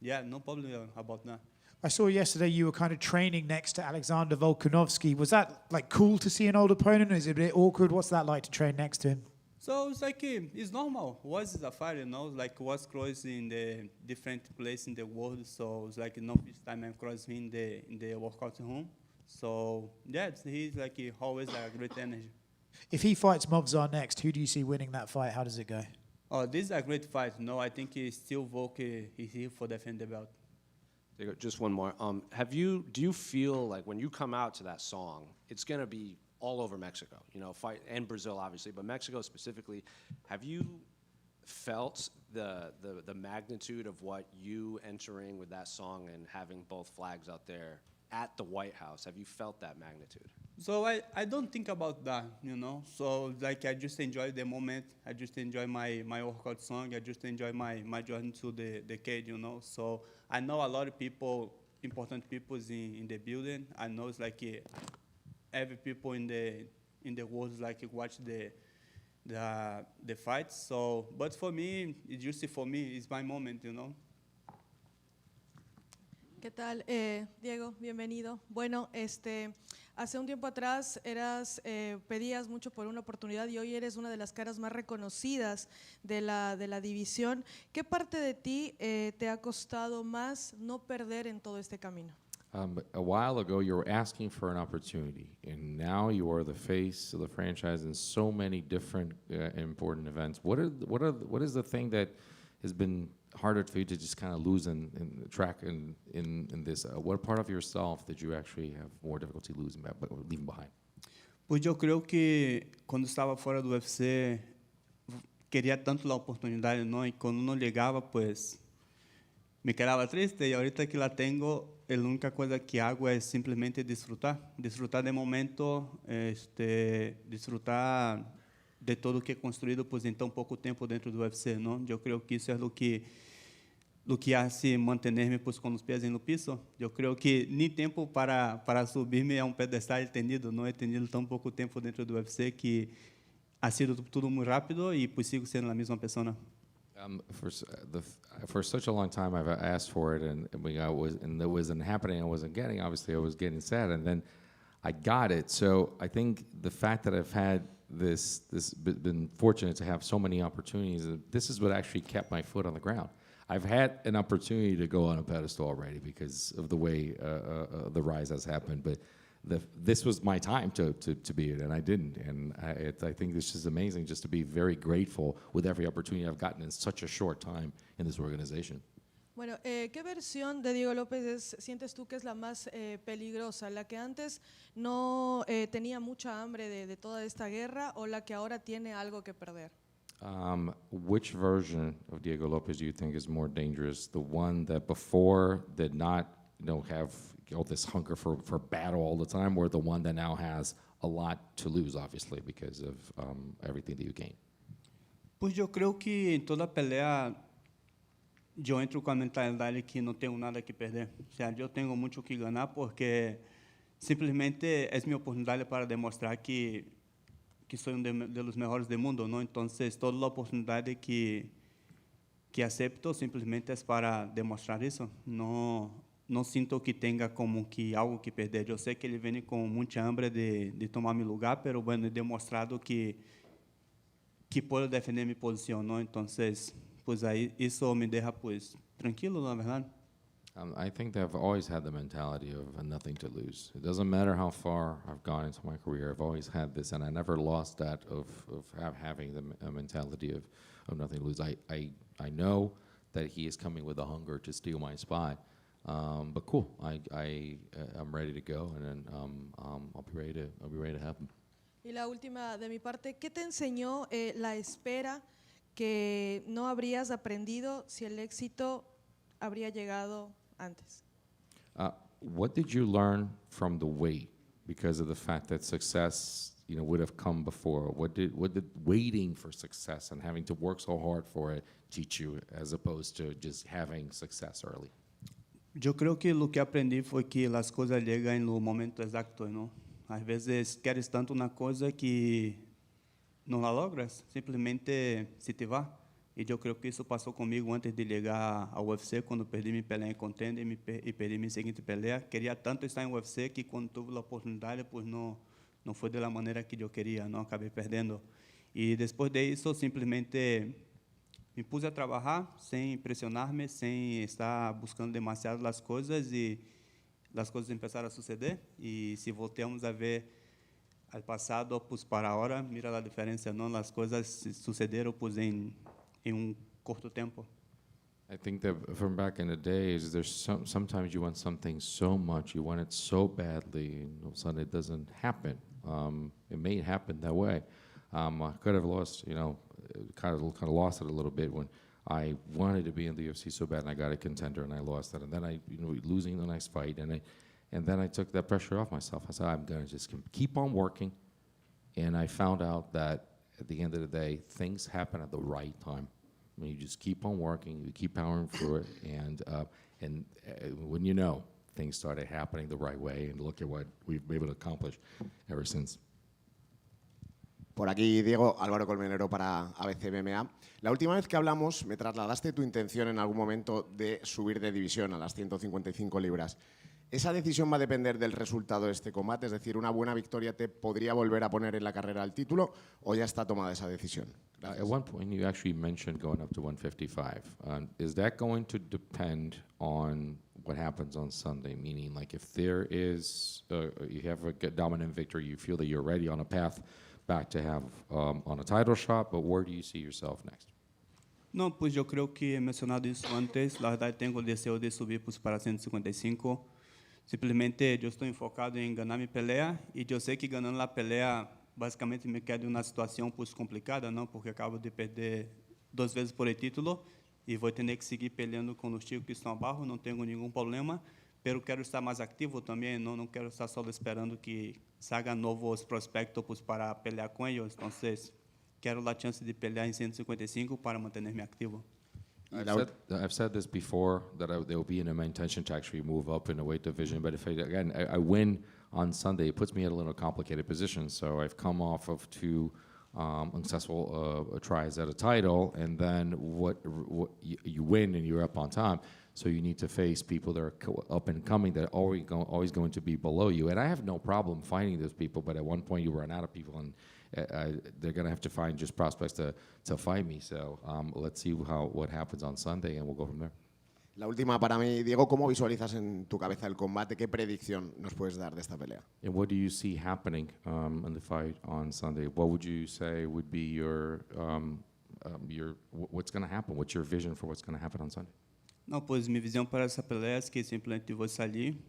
yeah, no problem about that. I saw yesterday you were kind of training next to Alexander Volkanovski. Was that cool to see an old opponent? Is it a bit awkward? What's that like to train next to him? So it's it's normal. Was is a fight, you know, was close in the different place in the world. So it's no first time I'm crossing in the workout room. So yeah, he's always a great energy. If he fights Movzar next, who do you see winning that fight? How does it go? Oh, this is a great fight. No, I think still Volk is here for defend the belt. Just one more. Do you feel like when you come out to that song, it's going to be all over Mexico, you know, fight and Brazil obviously, but Mexico specifically. Have you felt the magnitude of what you entering with that song and having both flags out there at the White House? Have you felt that magnitude? So I don't think about that, you know. So I just enjoy the moment. I just enjoy my workout song. I just enjoy my journey to the cage, you know. So I know a lot of people, important people in the building. I know it's every people in the world watch the fights. So, but for me, it's my moment, you know. ¿Qué tal, Diego? Bienvenido. Bueno, hace un tiempo atrás pedías mucho por una oportunidad y hoy eres una de las caras más reconocidas de la división. ¿Qué parte de ti te ha costado más no perder en todo este camino? A while ago, you were asking for an opportunity, and now you are the face of the franchise in so many different important events. What is the thing that has been harder for you to just kind of lose in the track in this? What part of yourself did you actually have more difficulty leaving behind? Pues yo creo que cuando estaba fuera do UFC quería tanto la oportunidad, ¿no? Y cuando no llegaba, pues me quedaba triste. Y ahorita que la tengo, la única cosa que hago es simplemente disfrutar del momento, disfrutar de todo que he construído pues en tan poco tiempo dentro do UFC, ¿no? Yo creo que eso es lo que hace mantenerme pues con los pies en el piso. Yo creo que ni tiempo para subirme a un pedestal he tenido, no he tenido tan poco tiempo dentro do UFC que ha sido todo muy rápido y pues sigo siendo la misma persona. For such a long time, I've asked for it, and it wasn't happening. I wasn't getting. Obviously, I was getting sad, and then I got it. So I think the fact that I've had been fortunate to have so many opportunities. This is what actually kept my foot on the ground. I've had an opportunity to go on a pedestal already because of the way the rise has happened, but this was my time to be it, and I didn't. And I think this is amazing just to be very grateful with every opportunity I've gotten in such a short time in this organization. Bueno, ¿qué versión de Diego López sientes tú que es la más peligrosa? ¿La que antes no tenía mucha hambre de toda esta guerra o la que ahora tiene algo que perder? Which version of Diego Lopez do you think is more dangerous? The one that before did not have this hunger for battle all the time, or the one that now has a lot to lose, obviously, because of everything that you gain? Pues yo creo que en toda pelea yo entro con a mentalidade que não tenho nada que perder. O sea, eu tenho muito que ganhar porque simplesmente é minha oportunidade para demonstrar que sou de los mejores del mundo, ¿no? Entonces, toda la oportunidad que acepto simplesmente es para demostrar eso. No siento que tenga como que algo que perder. Yo sé que ele vem com muita hambre de tomar mi lugar, pero bueno, he demostrado que puedo defender mi posición, ¿no? Entonces, pues ahí eso me deja pues tranquilo, la verdad. I think that I've always had the mentality of nothing to lose. It doesn't matter how far I've gone into my career. I've always had this, and I never lost that of having the mentality of nothing to lose. I know that he is coming with a hunger to steal my spot, but cool. I'm ready to go, and then I'll be ready to have him. Y la última de mi parte, ¿qué te enseñó la espera que no habrías aprendido si el éxito habría llegado antes? What did you learn from the wait because of the fact that success, would have come before? What did waiting for success and having to work so hard for it teach you as opposed to just having success early? Yo creo que lo que aprendí fue que las cosas llegan en el momento exacto, ¿no? Às vezes queres tanto una cosa que não la logras, simplesmente se te va. E eu creio que isso passou comigo antes de chegar ao UFC, quando perdi minha pelea em contender e perdi minha seguinte pelea. Queria tanto estar em UFC que quando tive a oportunidade, pues não foi da maneira que eu queria, não acabei perdendo. E depois disso, simplesmente me pus a trabalhar sem pressionar-me, sem estar buscando demasiado as coisas e as coisas começaram a suceder. E se voltamos a ver ao passado, pues para agora, mira a diferença, não? As coisas sucederam pues em curto tempo. I think that from back in the days, sometimes you want something so much, you want it so badly, and all of a sudden it doesn't happen. It may happen that way. I could have lost, kind of lost it a little bit when I wanted to be in the UFC so bad, and I got a contender, and I lost it, and then losing the next fight, and then I took that pressure off myself. I said, I'm going to just keep on working, and I found out that at the end of the day, things happen at the right time. I mean, you just keep on working, you keep powering through it, and when things started happening the right way, and look at what we've been able to accomplish ever since. Por aquí, Diego, Álvaro Colmenero para ABC MMA. La última vez que hablamos, me trasladaste tu intención en algún momento de subir de división a las 155 libras. ¿Esa decisión va a depender del resultado de este combate? Es decir, ¿una buena victoria te podría volver a poner en la carrera al título o ya está tomada esa decisión? At one point, you actually mentioned going up to 155. Is that going to depend on what happens on Sunday? Meaning, like, if there is, you have a dominant victory, you feel that you're already on a path back to have on a title shot, but where do you see yourself next? Não, pues eu creio que he mencionado isso antes. Na verdade, tenho o desejo de subir pues, para 155. Simplesmente eu estou enfocado em ganhar minha pelea e eu sei que ganhando a pelea basicamente me quedo em uma situação pues, complicada, não, porque acabo de perder 2 vezes por el título e vou ter que seguir peleando com os chicos que estão abaixo, não tenho nenhum problema, pero quero estar mais ativo também, não quero estar só esperando que salgan novos prospectos pues, para pelear com eles, então quero a chance de pelear em 155 para manter-me ativo. I've said this before, that there will be in my intention to actually move up in the weight division, but if I win on Sunday, it puts me in a little complicated position. So I've come off of 2 unsuccessful tries at a title, and then what you win and you're up on top. So you need to face people that are up and coming that are always going to be below you. And I have no problem fighting those people, but at one point you run out of people, and they're going to have to find just prospects to fight me. So let's see what happens on Sunday, and we'll go from there. La última para mí, Diego, ¿cómo visualizas en tu cabeza el combate? ¿Qué predicción nos puedes dar de esta pelea? And what do you see happening in the fight on Sunday? What would you say would be your what's going to happen? What's your vision for what's going to happen on Sunday? Não, pois minha visão para essa pelea é que simplesmente vou sair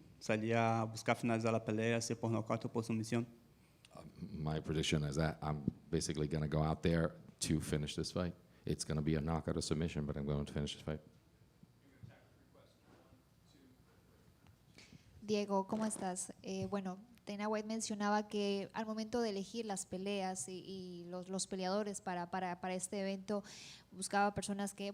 a buscar finalizar a pelea, se por nocaute ou por submissão. My prediction is that I'm basically going to go out there to finish this fight. It's going to be a knockout or submission, but I'm going to finish this fight. Diego, ¿cómo estás? Bueno, Dana White mencionaba que al momento de elegir las peleas y los peleadores para este evento, buscaba personas que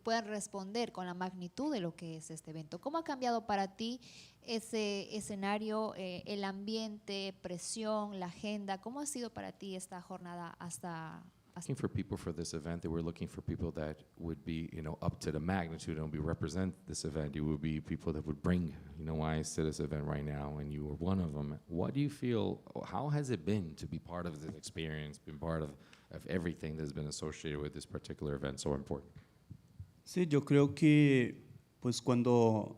puedan responder con la magnitud de lo que es este evento. ¿Cómo ha cambiado para ti ese escenario, el ambiente, presión, la agenda? ¿Cómo ha sido para ti esta jornada hasta Looking for people for this event, they were looking for people that would be, up to the magnitude and represent this event. You would be people that would bring, eyes to this event right now, and you were one of them. What do you feel? How has it been to be part of this experience, been part of everything that's been associated with this particular event so important? Sí, yo creo que pues cuando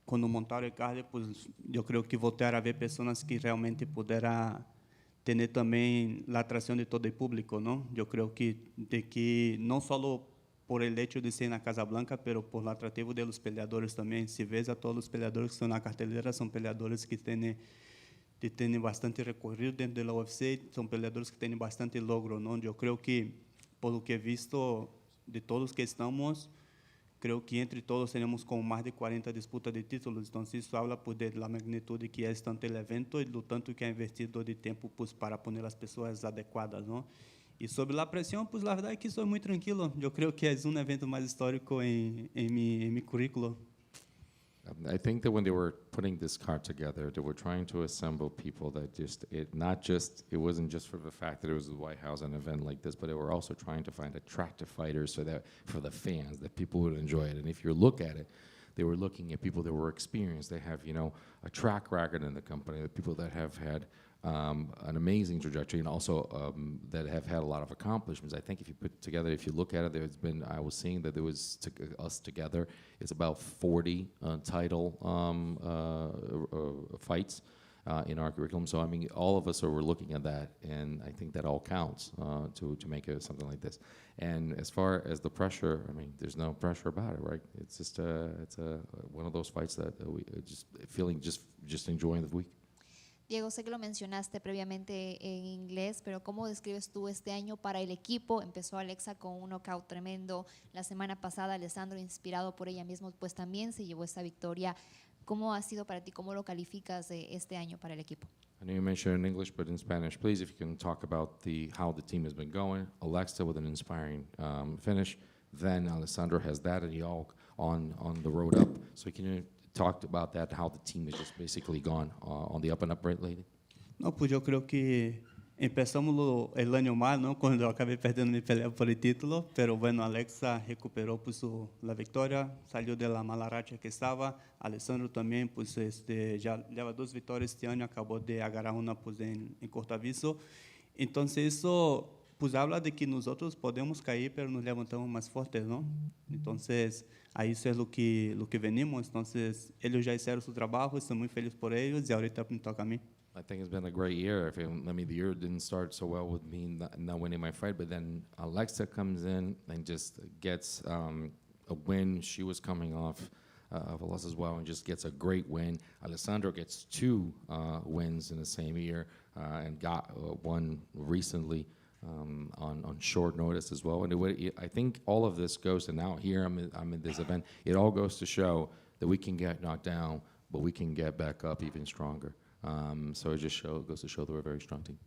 montar el card, pues yo creo que voltear a ver personas que realmente pudiera tener también la atracción de todo el público, ¿no? Yo creo que no solo por el hecho de ser en la Casa Blanca, pero por el atractivo de los peleadores también. Si ves a todos los peleadores que están en la cartelera, son peleadores que tienen bastante recorrido dentro de la UFC, son peleadores que tienen bastante logro, ¿no? Yo creo que, por lo que he visto de todos que estamos, creo que entre todos tenemos como más de 40 disputas de títulos. Entonces, eso habla pues, de la magnitud que es tanto el evento y lo tanto que ha invertido de tiempo pues, para poner las personas adecuadas, ¿no? Y sobre la presión, pues la verdad es que estoy muy tranquilo. Yo creo que es un evento más histórico en mi currículo. I think that when they were putting this card together, they were trying to assemble people that it wasn't just for the fact that it was the White House, an event like this, but they were also trying to find attractive fighters so that for the fans, that people would enjoy it. And if you look at it, they were looking at people that were experienced. They have, a track record in the company, the people that have had an amazing trajectory and also that have had a lot of accomplishments. I think if you look at it, I was seeing that there was us together, it's about 40 title fights in our curriculum. So, I mean, all of us were looking at that, and I think that all counts to make it something like this. And as far as the pressure, I mean, there's no pressure about it, right? It's just one of those fights that we just enjoying the week. Diego, sé que lo mencionaste previamente en inglés, pero ¿cómo describes tú este año para el equipo? Empezó Alexa con un knockout tremendo. La semana pasada, Alessandro, inspirado por ella misma, pues también se llevó esta victoria. ¿Cómo ha sido para ti? ¿Cómo lo calificas de este año para el equipo? I know you mentioned in English, but in Spanish, please, if you can talk about how the team has been going. Alexa with an inspiring finish. Then Alessandro has that, and y'all on the road up. So can you talk about that, how the team has just basically gone on the up and up right lately? No, pues yo creo que empezamos el año mal, ¿no? Cuando yo acabé perdiendo mi pelea por el título, pero bueno, Alexa recuperó pues la victoria, salió de la mala racha que estaba. Alessandro también pues ya lleva 2 victorias este año, acabó de agarrar una pues en corto aviso. Entonces eso pues habla de que nosotros podemos caer, pero nos levantamos más fuertes, ¿no? Entonces a eso es lo que venimos. Entonces ellos ya hicieron su trabajo, estoy muy feliz por ellos y ahorita me toca a mí. I think it's been a great year. I mean, the year didn't start so well with me not winning my fight, but then Alexa comes in and just gets a win. She was coming off of a loss as well and just gets a great win. Alessandro gets 2 wins in the same year and got one recently on short notice as well. And I think all of this goes, and now here I'm in this event, it all goes to show that we can get knocked down, but we can get back up even stronger. So it just goes to show that we're a very strong team.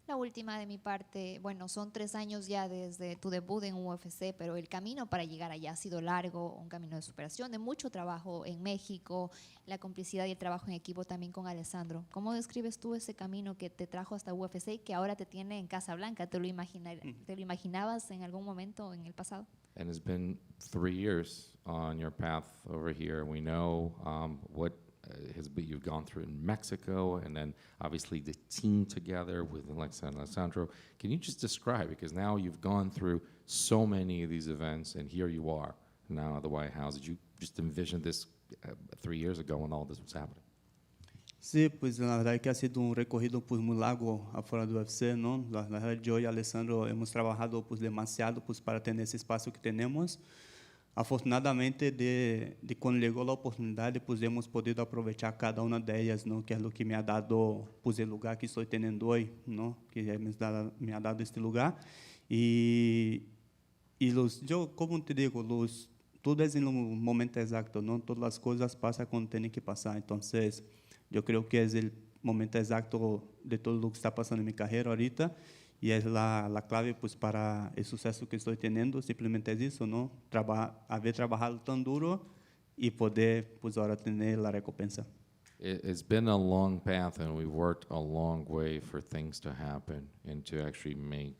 La última de mi parte, bueno, son 3 años ya desde tu debut en UFC, pero el camino para llegar allá ha sido largo, un camino de superación, de mucho trabajo en México, la complicidad y el trabajo en equipo también con Alessandro. ¿Cómo describes tú ese camino que te trajo hasta UFC y que ahora te tiene en Casa Blanca? ¿Te lo imaginabas en algún momento en el pasado? And it's been 3 years on your path over here. We know what you've gone through in Mexico, and then obviously the team together with Alexa and Alessandro. Can you just describe, because now you've gone through so many of these events, and here you are now at the White House. Did you just envision this 3 years ago when all this was happening? Sí, pues la verdad que ha sido un recorrido pues muy largo afuera del UFC, ¿no? La verdad yo y Alessandro hemos trabajado pues demasiado pues para tener ese espacio que tenemos. Afortunadamente, de quando chegou a oportunidade, pues hemos podido aprovechar cada una de ellas, ¿no? Que es lo que me ha dado pues, el lugar que estoy teniendo hoy, ¿no? Que me ha dado este lugar. Y yo, como te digo, todo es en un momento exacto, ¿no? Todas las cosas pasan cuando tienen que pasar. Entonces, yo creo que es el momento exacto de todo lo que está pasando en mi carrera ahorita. Y es la clave pues, para el suceso que estoy teniendo, simplemente es eso, ¿no? Haber trabajado tan duro y poder pues, ahora tener la recompensa. It's been a long path, and we've worked a long way for things to happen and to actually make,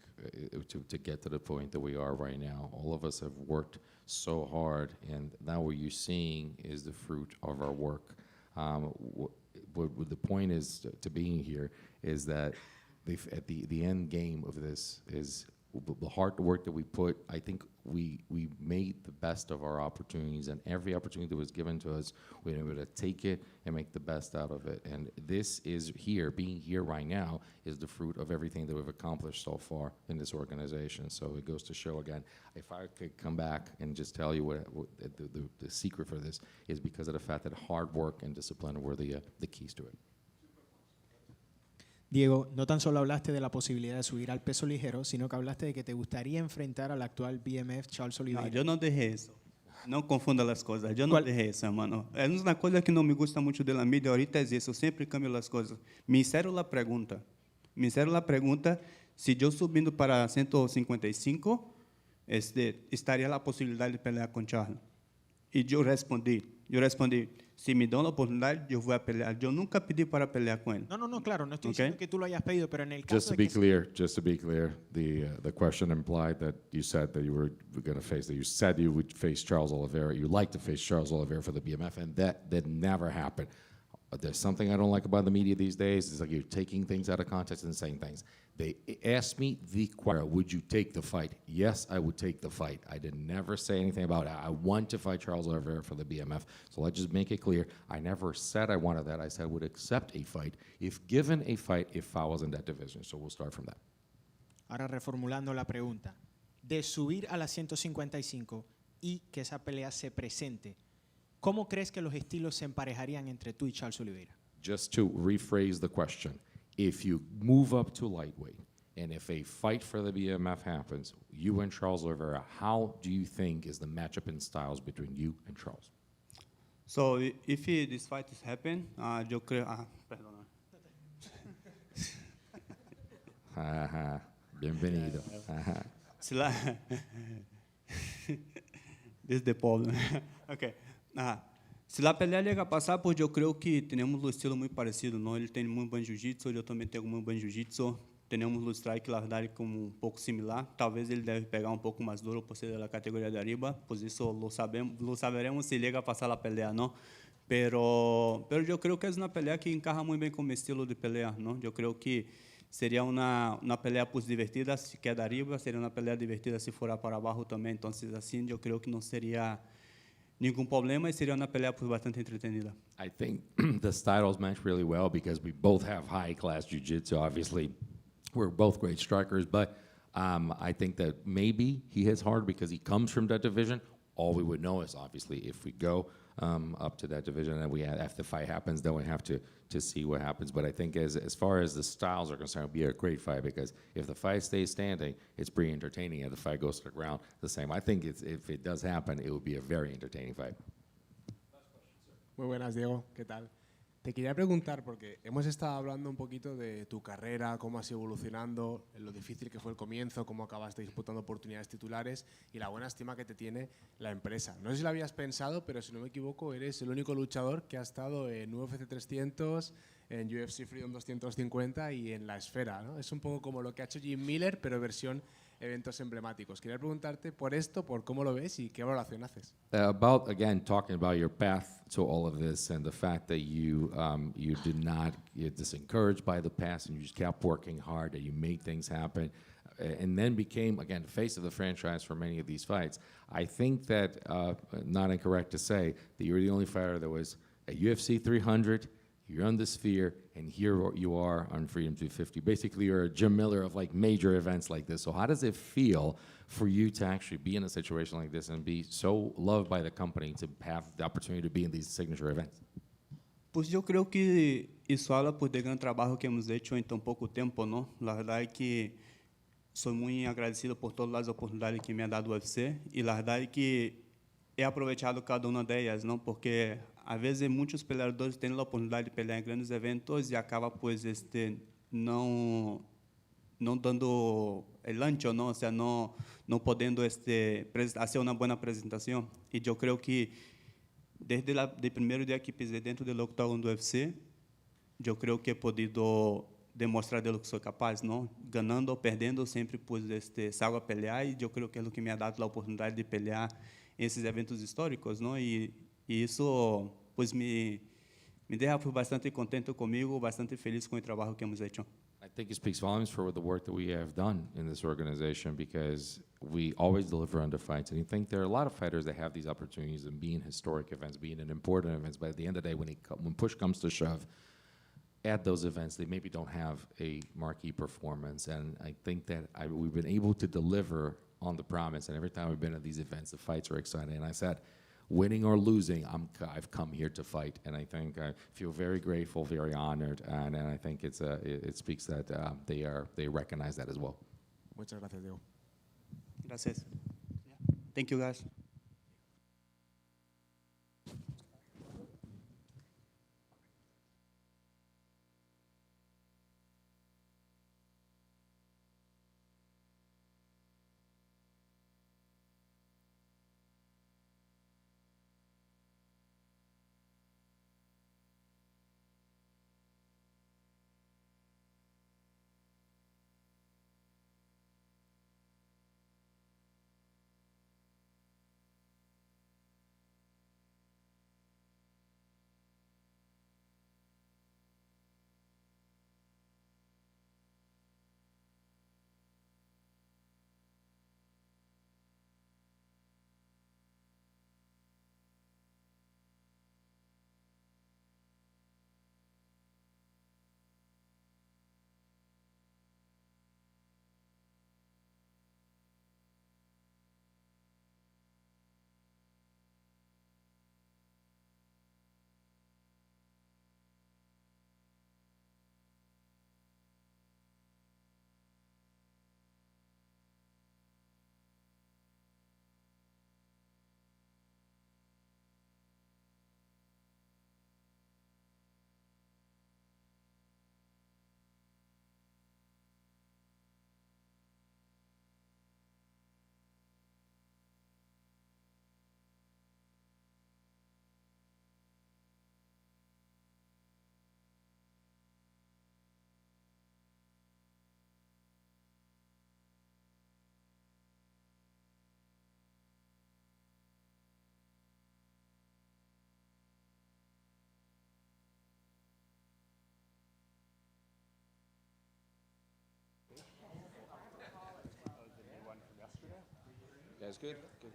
to get to the point that we are right now. All of us have worked so hard, and now what you're seeing is the fruit of our work. What the point is to being here is that at the end game of this is the hard work that we put, I think we made the best of our opportunities, and every opportunity that was given to us, we were able to take it and make the best out of it. And this is here, being here right now, is the fruit of everything that we've accomplished so far in this organization. So it goes to show again, if I could come back and just tell you what the secret for this is because of the fact that hard work and discipline were the keys to it. Diego, no tan solo hablaste de la posibilidad de subir al peso ligero, sino que hablaste de que te gustaría enfrentar al actual BMF Charles Oliveira. No, yo no dije eso. No confunda las cosas. Yo no dije eso, hermano. Es una cosa que no me gusta mucho de la media ahorita es eso. Siempre cambio las cosas. Me hicieron la pregunta. Si yo subiendo para 155, estaría la posibilidad de pelear con Charles. Y yo respondí, si me dan la oportunidad, yo voy a pelear. Yo nunca pedí para pelear con él. No, claro, no estoy diciendo que tú lo hayas pedido, pero en el caso Just to be clear, the question implied that you said that you were going to face, that you said you would face Charles Oliveira. You like to face Charles Oliveira for the BMF, and that never happened. There's something I don't like about the media these days. It's like you're taking things out of context and saying things. They asked me the question, would you take the fight? Yes, I would take the fight. I did never say anything about it. I want to fight Charles Oliveira for the BMF. So let's just make it clear. I never said I wanted that. I said I would accept a fight if given a fight if I was in that division. So we'll start from that. Ahora reformulando la pregunta. De subir a la 155 y que esa pelea se presente, ¿cómo crees que los estilos se emparejarían entre tú y Charles Oliveira? Just to rephrase the question, if you move up to lightweight, and if a fight for the BMF happens, you and Charles Oliveira, how do you think is the matchup in styles between you and Charles? So if this fight is happen, yo creo... perdón. Bienvenido. Si la... Desde pobre. Ok. Se a pelea llega a passar, pues eu creio que temos um estilo muito parecido, não? Ele tem muito bom jiu-jitsu, eu também tenho muito bom jiu-jitsu. Temos o strike, la verdade, como um pouco similar. Talvez ele deve pegar um pouco mais duro por ser da categoria de arriba, pois isso lo saberemos se llega a passar a pelea, não? Pero eu creio que é uma pelea que encaja muito bem com o meu estilo de pelea, não? Eu creio que seria uma pelea pues divertida se quer de arriba, seria uma pelea divertida se for para abaixo também. Então, assim, eu creio que não seria nenhum problema e seria uma pelea pues bastante entretenida. I think the styles match really well because we both have high-class jiu-jitsu. Obviously, we're both great strikers, but I think that maybe he hits hard because he comes from that division. All we would know is obviously if we go up to that division and if the fight happens, then we have to see what happens. But I think as far as the styles are concerned, it'll be a great fight because if the fight stays standing, it's pretty entertaining. If the fight goes to the ground, the same. I think if it does happen, it would be a very entertaining fight. Muy buenas, Diego. ¿Qué tal? Te quería preguntar, porque hemos estado hablando un poquito de tu carrera, cómo has ido evolucionando, lo difícil que fue el comienzo, cómo acabaste disputando oportunidades titulares y la buena estima que te tiene la empresa. No sé si lo habías pensado, pero si no me equivoco, eres el único luchador que ha estado en UFC 300, en UFC Freedom 250 y en la esfera, ¿no? Es un poco como lo que ha hecho Jim Miller, pero versión eventos emblemáticos. Quería preguntarte por esto, por cómo lo ves y qué valoración haces. About, again, talking about your path to all of this and the fact that you're disencouraged by the past and you just kept working hard, that you made things happen, and then became, again, the face of the franchise for many of these fights. I think that, not incorrect to say, that you're the only fighter that was at UFC 300, you're on the sphere, and here you are on Freedom 250. Basically, you're a Jim Miller of like major events like this. So how does it feel for you to actually be in a situation like this and be so loved by the company to have the opportunity to be in these signature events? Pues eu creio que isso habla por de grande trabalho que hemos hecho em tão pouco tempo, não? La verdade é que sou muito agradecido por todas as oportunidades que me ha dado o UFC e la verdade é que he aproveitado cada uma delas, não? Porque às vezes muitos peleadores têm a oportunidade de pelear em grandes eventos e acaba pues não dando el ancho, não, ou seja, não podendo fazer uma boa apresentação. E eu creio que desde o primeiro dia que pisei dentro do octógono do UFC, eu creio que he podido demonstrar de lo que sou capaz, não, ganhando ou perdendo sempre pues salgo a pelear e eu creio que é o que me ha dado a oportunidade de pelear em esses eventos históricos, não, e isso pues me deixa bastante contente comigo, bastante feliz com o trabalho que hemos hecho. I think it speaks volumes for the work that we have done in this organization because we always deliver on the fights. And you think there are a lot of fighters that have these opportunities and be in historic events, being in important events, but at the end of the day, when push comes to shove, at those events, they maybe don't have a marquee performance. And I think that we've been able to deliver on the promise. And every time we've been at these events, the fights are exciting. And I said, winning or losing, I've come here to fight, and I think I feel very grateful, very honored, and I think it speaks that they recognize that as well. Muchas gracias, Diego. Gracias. Thank you, guys. You guys good? Good.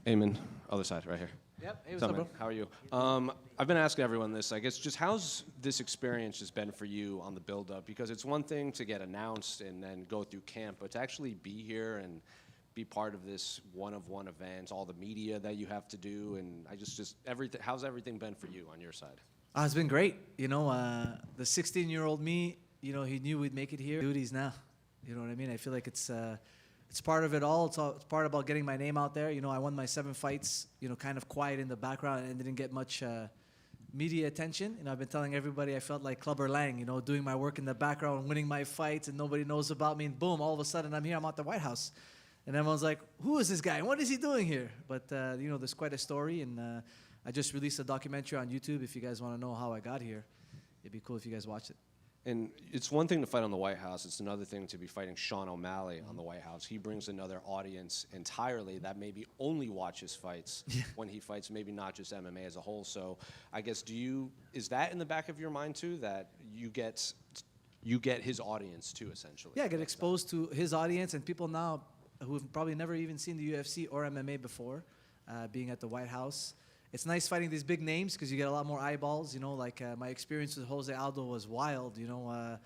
Aiemann, other side, right here. Yep. Hey, what's up, bro? How are you? I've been asking everyone this. I guess just how's this experience just been for you on the build-up? Because it's one thing to get announced and then go through camp, but to actually be here and be part of this one-of-one event, all the media that you have to do, and just everything. How's everything been for you on your side? It's been great. You know, the 16-year-old me, you know, he knew we'd make it here. Duties now. You know what I mean? I feel like it's part of it all. It's part about getting my name out there. You know, I won my 7 fights, you know, kind of quiet in the background and didn't get much media attention. You know, I've been telling everybody I felt like Clubber Lang, you know, doing my work in the background, winning my fights, and nobody knows about me. And boom, all of a sudden I'm here, I'm at the White House. And everyone's like, who is this guy? What is he doing here? But, you know, there's quite a story. And I just released a documentary on YouTube. If you guys want to know how I got here, it'd be cool if you guys watched it. And it's one thing to fight on the White House. It's another thing to be fighting Sean O'Malley on the White House. He brings another audience entirely that maybe only watches fights when he fights, maybe not just MMA as a whole. So I guess is that in the back of your mind too, that you get his audience too, essentially? Yeah, I get exposed to his audience and people now who have probably never even seen the UFC or MMA before, being at the White House. It's nice fighting these big names because you get a lot more eyeballs. You know, like my experience with Jose Aldo was wild. You know,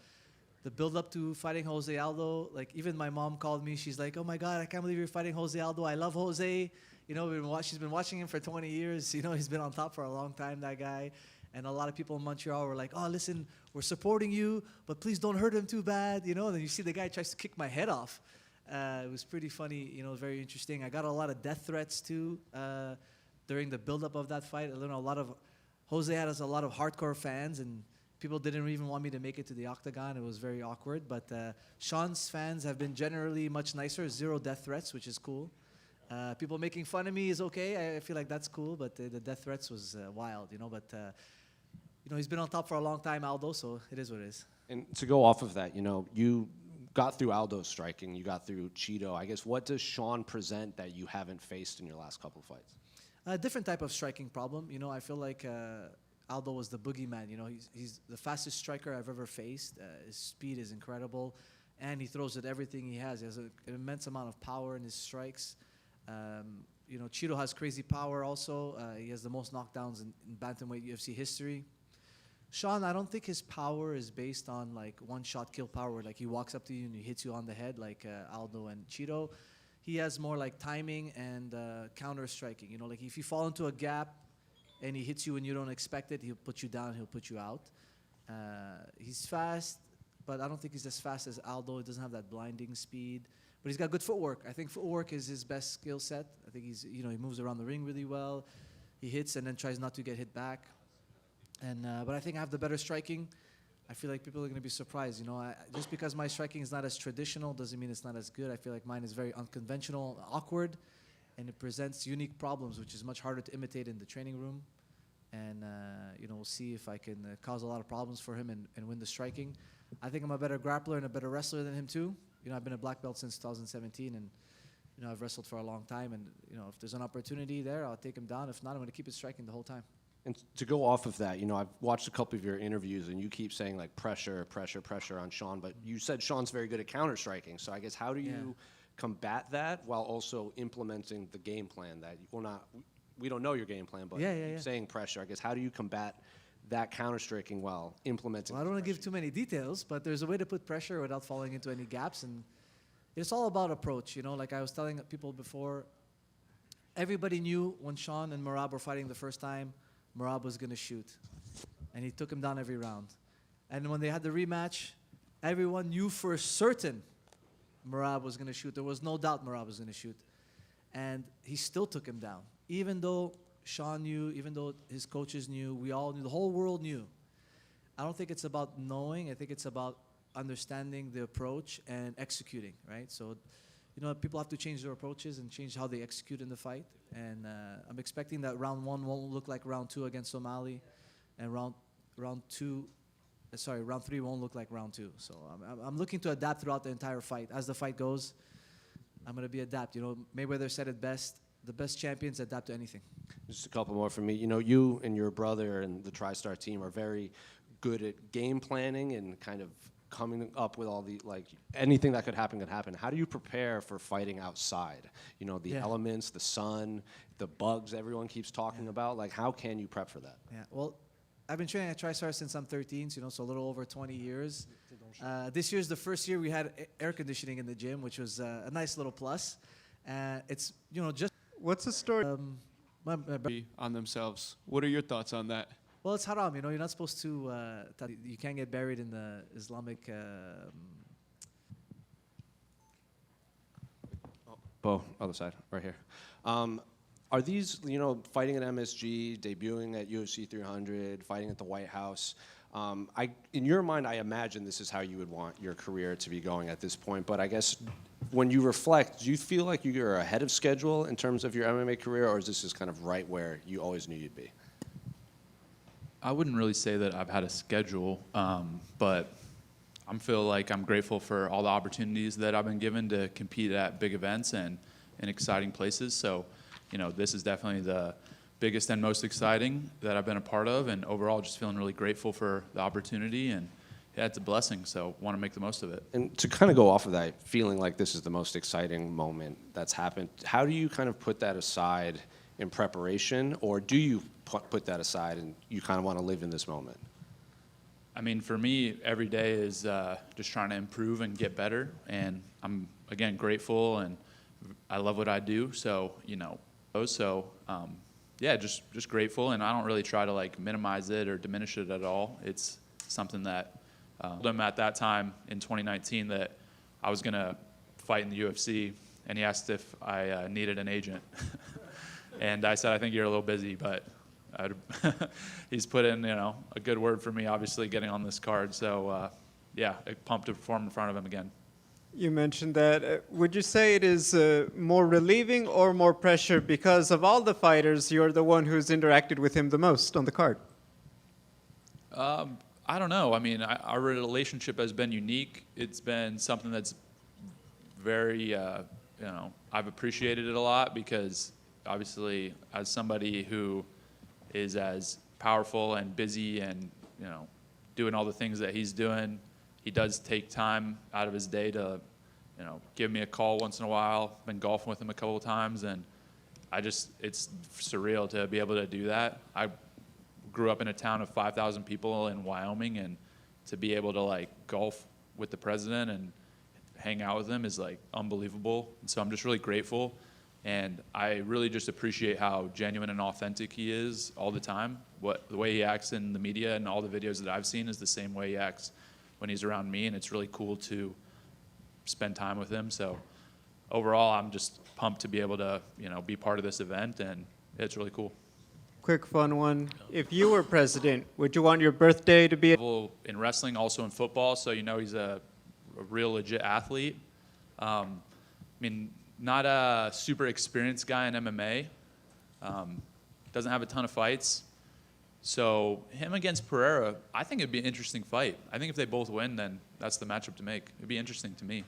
the build-up to fighting Jose Aldo, like even my mom called me. She's like, "Oh my God, I can't believe you're fighting Jose Aldo. I love Jose." You know, she's been watching him for 20 years. You know, he's been on top for a long time, that guy. And a lot of people in Montreal were like, "Oh, listen, we're supporting you, but please don't hurt him too bad." You know, and then you see the guy tries to kick my head off. It was pretty funny. You know, very interesting. I got a lot of death threats too. During the build-up of that fight, Jose had a lot of hardcore fans, and people didn't even want me to make it to the octagon. It was very awkward, but Sean's fans have been generally much nicer. 0 death threats, which is cool. People making fun of me is okay. I feel like that's cool, but the death threats was wild, you know. But you know, he's been on top for a long time, Aldo. So it is what it is. And to go off of that, you know, you got through Aldo's striking, you got through Cheeto. I guess what does Sean present that you haven't faced in your last couple of fights? A different type of striking problem. You know, I feel like Aldo was the boogeyman. You know, he's the fastest striker I've ever faced. His speed is incredible, and he throws at everything he has. He has an immense amount of power in his strikes. You know, Ciryl has crazy power also. He has the most knockdowns in bantamweight UFC history. Sean, I don't think his power is based on like one-shot kill power, where like he walks up to you and he hits you on the head like Aldo and Ciryl. He has more like timing and counter striking. You know, like if you fall into a gap and he hits you when you don't expect it, he'll put you down, he'll put you out. He's fast, but I don't think he's as fast as Aldo. He doesn't have that blinding speed, but he's got good footwork. I think footwork is his best skill set. I think he's, you know, he moves around the ring really well. He hits and then tries not to get hit back. And but I think I have the better striking. I feel like people are going to be surprised. You know, just because my striking is not as traditional doesn't mean it's not as good. I feel like mine is very unconventional, awkward, and it presents unique problems, which is much harder to imitate in the training room. And you know, we'll see if I can cause a lot of problems for him and win the striking. I think I'm a better grappler and a better wrestler than him too. You know, I've been a black belt since 2017, and you know, I've wrestled for a long time. And you know, if there's an opportunity there, I'll take him down. If not, I'm going to keep it striking the whole time. And to go off of that, you know, I've watched a couple of your interviews, and you keep saying like pressure on Sean, but you said Sean's very good at counter striking. So I guess how do you combat that while also implementing the game plan that we don't know your game plan, but you're saying pressure. I guess how do you combat that counter striking while implementing? Well, I don't want to give too many details, but there's a way to put pressure without falling into any gaps, and it's all about approach. You know, like I was telling people before, everybody knew when Sean and Merab were fighting the first time, Merab was going to shoot, and he took him down every round. And when they had the rematch, everyone knew for certain Merab was going to shoot. There was no doubt Merab was going to shoot, and he still took him down. Even though Sean knew, even though his coaches knew, we all knew, the whole world knew. I don't think it's about knowing. I think it's about understanding the approach and executing, right? So, you know, people have to change their approaches and change how they execute in the fight. And I'm expecting that round 1 won't look like round 2 against Somali, and round 3 won't look like round 2. So I'm looking to adapt throughout the entire fight. As the fight goes, I'm going to be adapt. You know, Mayweather said it best: the best champions adapt to anything. Just a couple more from me. You know, you and your brother and the TriStar team are very good at game planning and kind of coming up with all the, like, anything that could happen could happen. How do you prepare for fighting outside? You know, the elements, the sun, the bugs everyone keeps talking about. Like, how can you prep for that? Yeah, well, I've been training at TriStar since I'm 13, you know, so a little over 20 years. This year's the first year we had air conditioning in the gym, which was a nice little plus. It's, you know, just... What's the story? On themselves. What are your thoughts on that? Well, it's haram, you know. You're not supposed to. You can't get buried in the Islamic. Other side, right here. Are these, you know, fighting at MSG, debuting at UFC 300, fighting at the White House? In your mind, I imagine this is how you would want your career to be going at this point. But I guess when you reflect, do you feel like you're ahead of schedule in terms of your MMA career, or is this just kind of right where you always knew you'd be? I wouldn't really say that I've had a schedule, but I feel like I'm grateful for all the opportunities that I've been given to compete at big events and in exciting places. So, you know, this is definitely the biggest and most exciting that I've been a part of, and overall just feeling really grateful for the opportunity, and yeah, it's a blessing, so want to make the most of it. And to kind of go off of that, feeling like this is the most exciting moment that's happened, how do you kind of put that aside in preparation, or do you put that aside and you kind of want to live in this moment? I mean, for me, every day is just trying to improve and get better, and I'm, again, grateful, and I love what I do, so, you know, yeah, just grateful, and I don't really try to, like, minimize it or diminish it at all. It's something that I told him at that time in 2019 that I was going to fight in the UFC, and he asked if I needed an agent. And I said, I think you're a little busy, but he's put in, you know, a good word for me, obviously, getting on this card. So, yeah, pumped to perform in front of him again. You mentioned that. Would you say it is more relieving or more pressure? Because of all the fighters, you're the one who's interacted with him the most on the card. I don't know. I mean, our relationship has been unique. It's been something that's very, you know, I've appreciated it a lot because, obviously, as somebody who is as powerful and busy and, you know, doing all the things that he's doing, he does take time out of his day to, you know, give me a call once in a while. Been golfing with him a couple of times, and it's surreal to be able to do that. I grew up in a town of 5,000 people in Wyoming, and to be able to like golf with the president and hang out with him is like unbelievable. And so I'm just really grateful, and I really just appreciate how genuine and authentic he is all the time. The way he acts in the media and all the videos that I've seen is the same way he acts when he's around me, and it's really cool to spend time with him. So overall, I'm just pumped to be able to, you know, be part of this event, and it's really cool. Quick fun one. If you were president, would you want your birthday to be In wrestling, also in football, so you know he's a real legit athlete. I mean, not a super experienced guy in MMA. Doesn't have a ton of fights. So him against Pereira, I think it'd be an interesting fight. I think if they both win, then that's the matchup to make. It'd be interesting to me.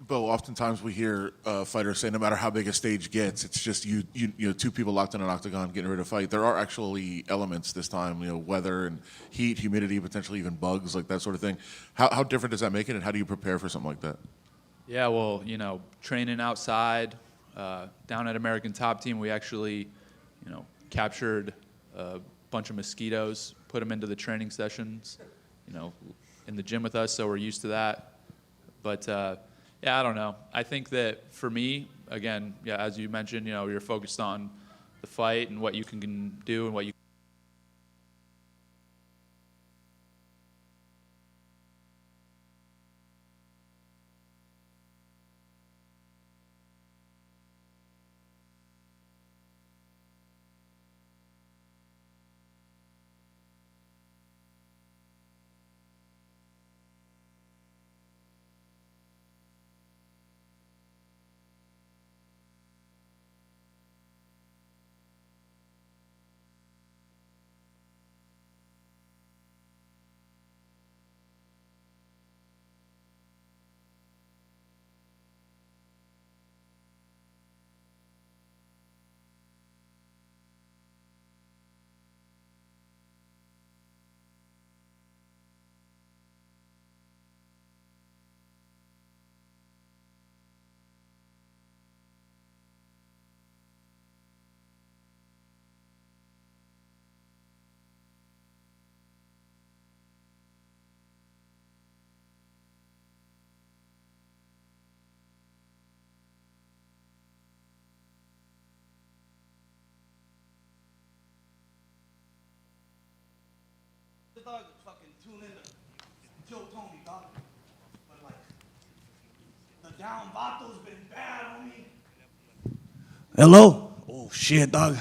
Bo, oftentimes we hear fighters say no matter how big a stage gets, it's just you know, two people locked in an octagon getting ready to fight. There are actually elements this time, you know, weather and heat, humidity, potentially even bugs, like that sort of thing. How different does that make it, and how do you prepare for something like that? Yeah, well, you know, training outside, down at American Top Team, we actually, you know, captured a bunch of mosquitoes, put them into the training sessions, you know, in the gym with us, so we're used to that. But yeah, I don't know. I think that for me, again, yeah, as you mentioned, you know, you're focused on the fight and what you can do and what you. Dog, fucking tune in to Joe Tony, dog. But like, the down Vato's been bad on me. Hello? Oh shit, dog.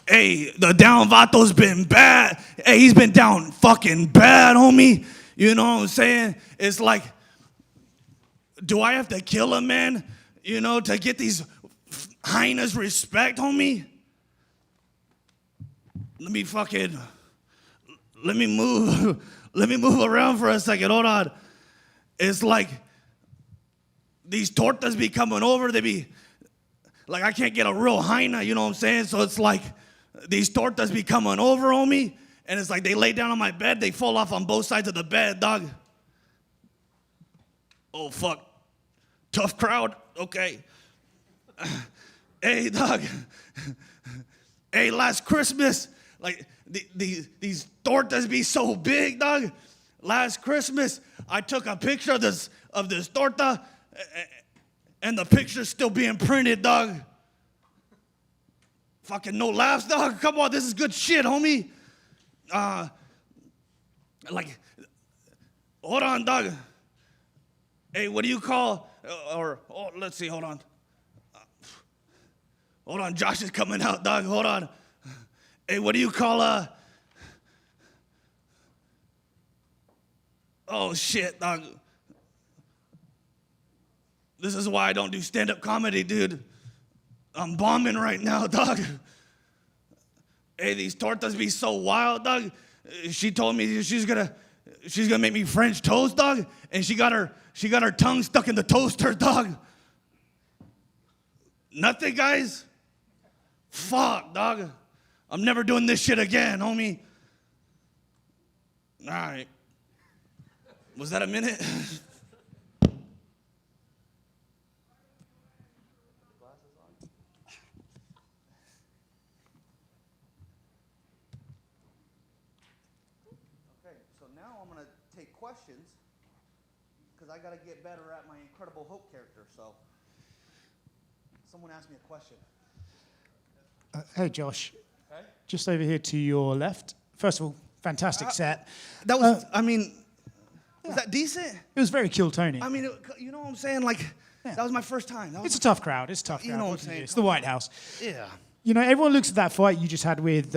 Hey, the down Vato's been bad. Hey, he's been down fucking bad, homie. You know what I'm saying? It's like, do I have to kill a man, you know, to get these hyenas respect, homie? Let me move around for a second. Hold on. It's like these tortas be coming over. They be like, I can't get a real hyena, you know what I'm saying? So it's like these tortas be coming over on me, and it's like they lay down on my bed. They fall off on both sides of the bed, dog. Oh, fuck. Tough crowd. Okay. Hey, dog. Hey, last Christmas, like, these tortas be so big, dog. Last Christmas, I took a picture of this torta, and the picture's still being printed, dog. Fucking no laughs, dog. Come on, this is good shit, homie. Like, hold on, dog. Hey, what do you call, let's see, hold on. Hold on, Josh is coming out, dog. Hold on. Hey, what do you call oh shit, dog. This is why I don't do stand-up comedy, dude. I'm bombing right now, dog. Hey, these tortas be so wild, dog. She told me she's gonna make me French toast, dog, and she got her tongue stuck in the toaster, dog. Nothing, guys. Fuck, dog. I'm never doing this shit again, homie. All right. Was that a minute? Okay, so now I'm going to take questions because I got to get better at my Incredible Hulk character. So, someone asked me a question. Hey, Josh. Okay. Just over here to your left. First of all, fantastic set. That was, I mean, was that decent? It was very Kill Tony. I mean, you know what I'm saying? Like, that was my first time. It's a tough crowd. It's a tough crowd. You know what I'm What can you saying? do? It's the White House. Yeah. You know, everyone looks at that fight you just had with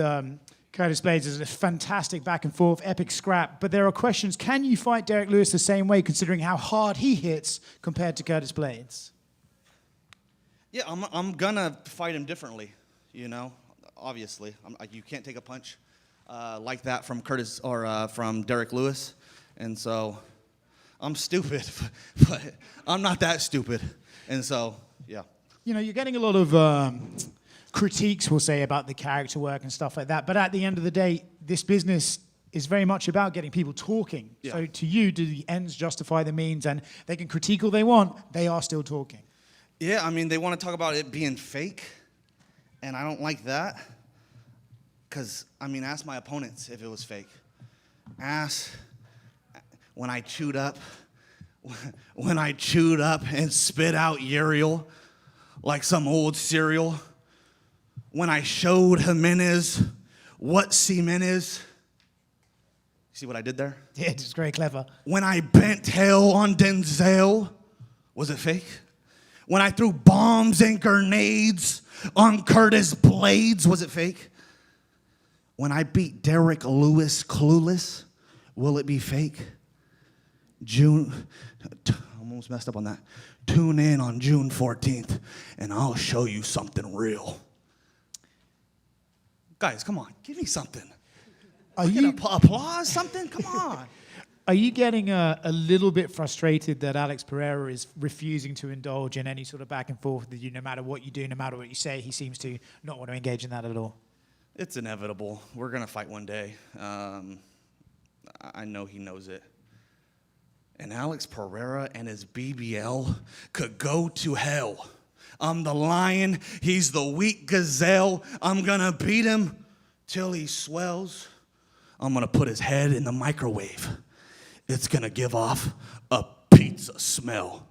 Curtis Blades as a fantastic back and forth, epic scrap. But there are questions. Can you fight Derrick Lewis the same way, considering how hard he hits compared to Curtis Blades? Yeah, I'm going to fight him differently, you know, obviously. You can't take a punch like that from Curtis or from Derrick Lewis. And so I'm stupid, but I'm not that stupid. And so, yeah. You know, you're getting a lot of critiques, we'll say, about the character work and stuff like that. But at the end of the day, this business is very much about getting people talking. Yeah. So to you, do the ends justify the means? And they can critique all they want. They are still talking. Yeah, I mean, they want to talk about it being fake, and I don't like that. Because, I mean, ask my opponents if it was fake. Ask when I chewed up and spit out Ciryl like some old cereal. When I showed Jimenez what semen is. See what I did there? Yeah, it's very clever. When I bent hell on Denzel, was it fake? When I threw bombs and grenades on Curtis Blades, was it fake? When I beat Derrick Lewis clueless, will it be fake? I almost messed up on that. Tune in on June 14th, and I'll show you something real. Guys, come on, give me something. Are you applause? Something? Come on. Are you getting a little bit frustrated that Alex Pereira is refusing to indulge in any sort of back and forth with you, no matter what you do, no matter what you say? He seems to not want to engage in that at all. It's inevitable. We're going to fight one day. I know he knows it. And Alex Pereira and his BBL could go to hell. I'm the lion. He's the weak gazelle. I'm going to beat him till he swells. I'm going to put his head in the microwave. It's going to give off a pizza smell.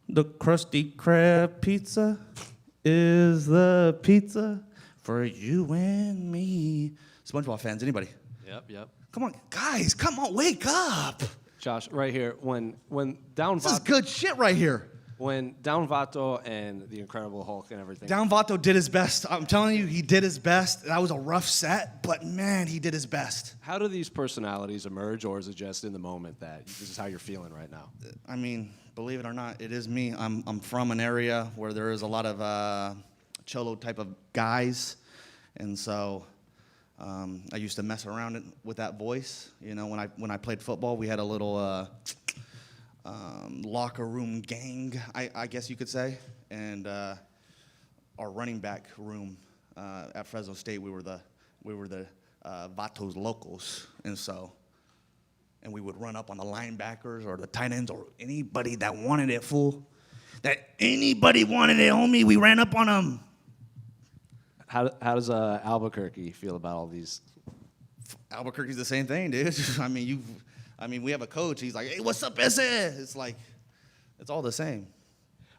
The Krusty Krab pizza is the pizza for you and me. SpongeBob fans, anybody? Yep. Come on, guys, come on, wake up. Josh, right here, when Down This is good shit right here. When Down Vato and the Incredible Hulk and everything. Down Vato did his best. I'm telling you, he did his best. That was a rough set, but man, he did his best. How do these personalities emerge, or is it just in the moment that this is how you're feeling right now? I mean, believe it or not, it is me. I'm from an area where there is a lot of cholo type of guys, and so I used to mess around with that voice. You know, when I played football, we had a little locker room gang, I guess you could say, and our running back room at Fresno State, we were the Vatos Locos, and we would run up on the linebackers or the tight ends or anybody that wanted it, fool. That anybody wanted it, homie, we ran up on them. How does Albuquerque feel about all these? Albuquerque's the same thing, dude. I mean, we have a coach. He's like, hey, what's up, ese? It's like, it's all the same.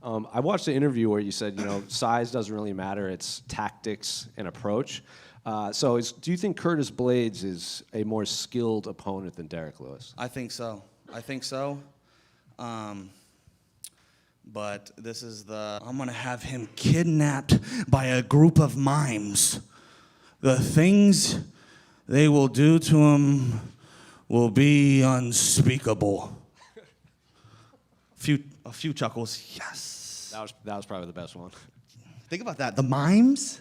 I watched the interview where you said, size doesn't really matter. It's tactics and approach. Do you think Curtis Blades is a more skilled opponent than Derrick Lewis? I think so. But this is I'm going to have him kidnapped by a group of mimes. The things they will do to him will be unspeakable. A few chuckles, yes. That was probably the best one. Think about that. The mimes,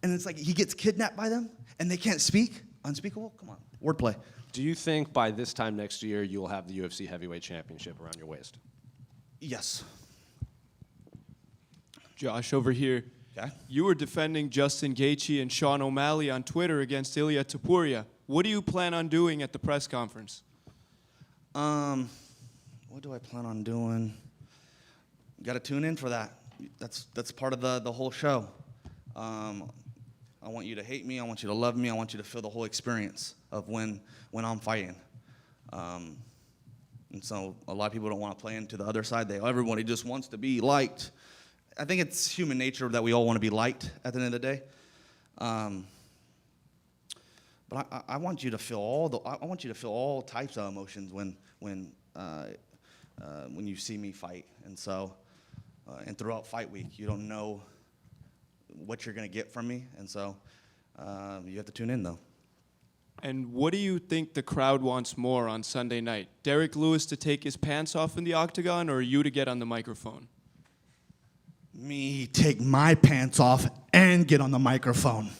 and it's like he gets kidnapped by them, and they can't speak. Unspeakable? Come on, wordplay. Do you think by this time next year you'll have the UFC Heavyweight Championship around your waist? Yes. Josh, over here. Okay. You were defending Justin Gaethje and Sean O'Malley on Twitter against Ilia Topuria. What do you plan on doing at the press conference? What do I plan on doing? You got to tune in for that. That's part of the whole show. I want you to hate me. I want you to love me. I want you to feel the whole experience of when I'm fighting. And so a lot of people don't want to play into the other side. Everybody just wants to be liked. I think it's human nature that we all want to be liked at the end of the day. But I want you to feel all types of emotions when you see me fight. And so, and throughout fight week, you don't know what you're going to get from me. And so, you have to tune in though. And what do you think the crowd wants more on Sunday night? Derrick Lewis to take his pants off in the octagon, or you to get on the microphone? Me take my pants off and get on the microphone.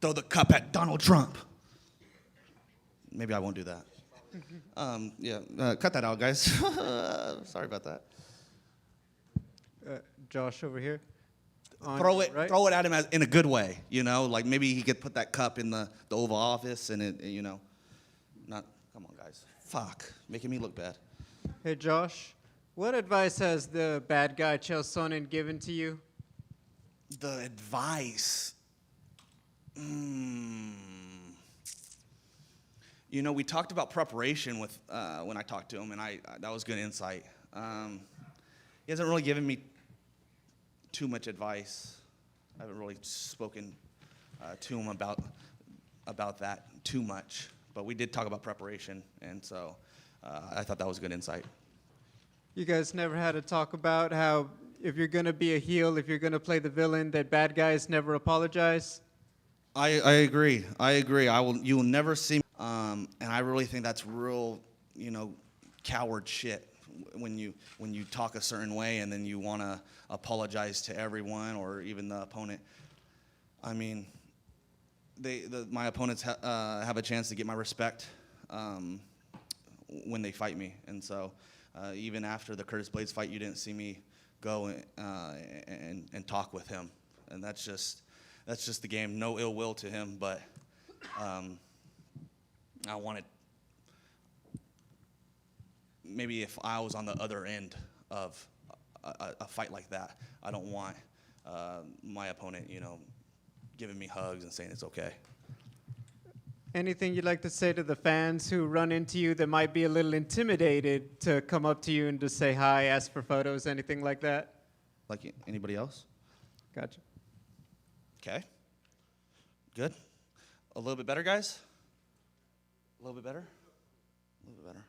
Throw the cup at Donald Trump. Maybe I won't do that. Cut that out, guys. Sorry about that. Josh over here. Throw it at him in a good way, like maybe he could put that cup in the Oval Office and come on, guys. Fuck, making me look bad. Hey, Josh, what advice has the bad guy Chael Sonnen given to you? The advice. We talked about preparation with when I talked to him, and that was good insight. He hasn't really given me too much advice. I haven't really spoken to him about that too much, but we did talk about preparation, and so I thought that was good insight. You guys never had to talk about how if you're going to be a heel, if you're going to play the villain, that bad guys never apologize? I agree. You will never see me. And I really think that's real, coward shit when you talk a certain way and then you want to apologize to everyone or even the opponent. I mean, my opponents have a chance to get my respect when they fight me, and so even after the Curtis Blades fight, you didn't see me go and talk with him, and that's just the game. No ill will to him, but I wanted, maybe if I was on the other end of a fight like that, I don't want my opponent, giving me hugs and saying it's okay. Anything you'd like to say to the fans who run into you that might be a little intimidated to come up to you and just say hi, ask for photos, anything like that? Like anybody else? Gotcha. Okay. Good. A little bit better, guys? A little bit better? A little bit better.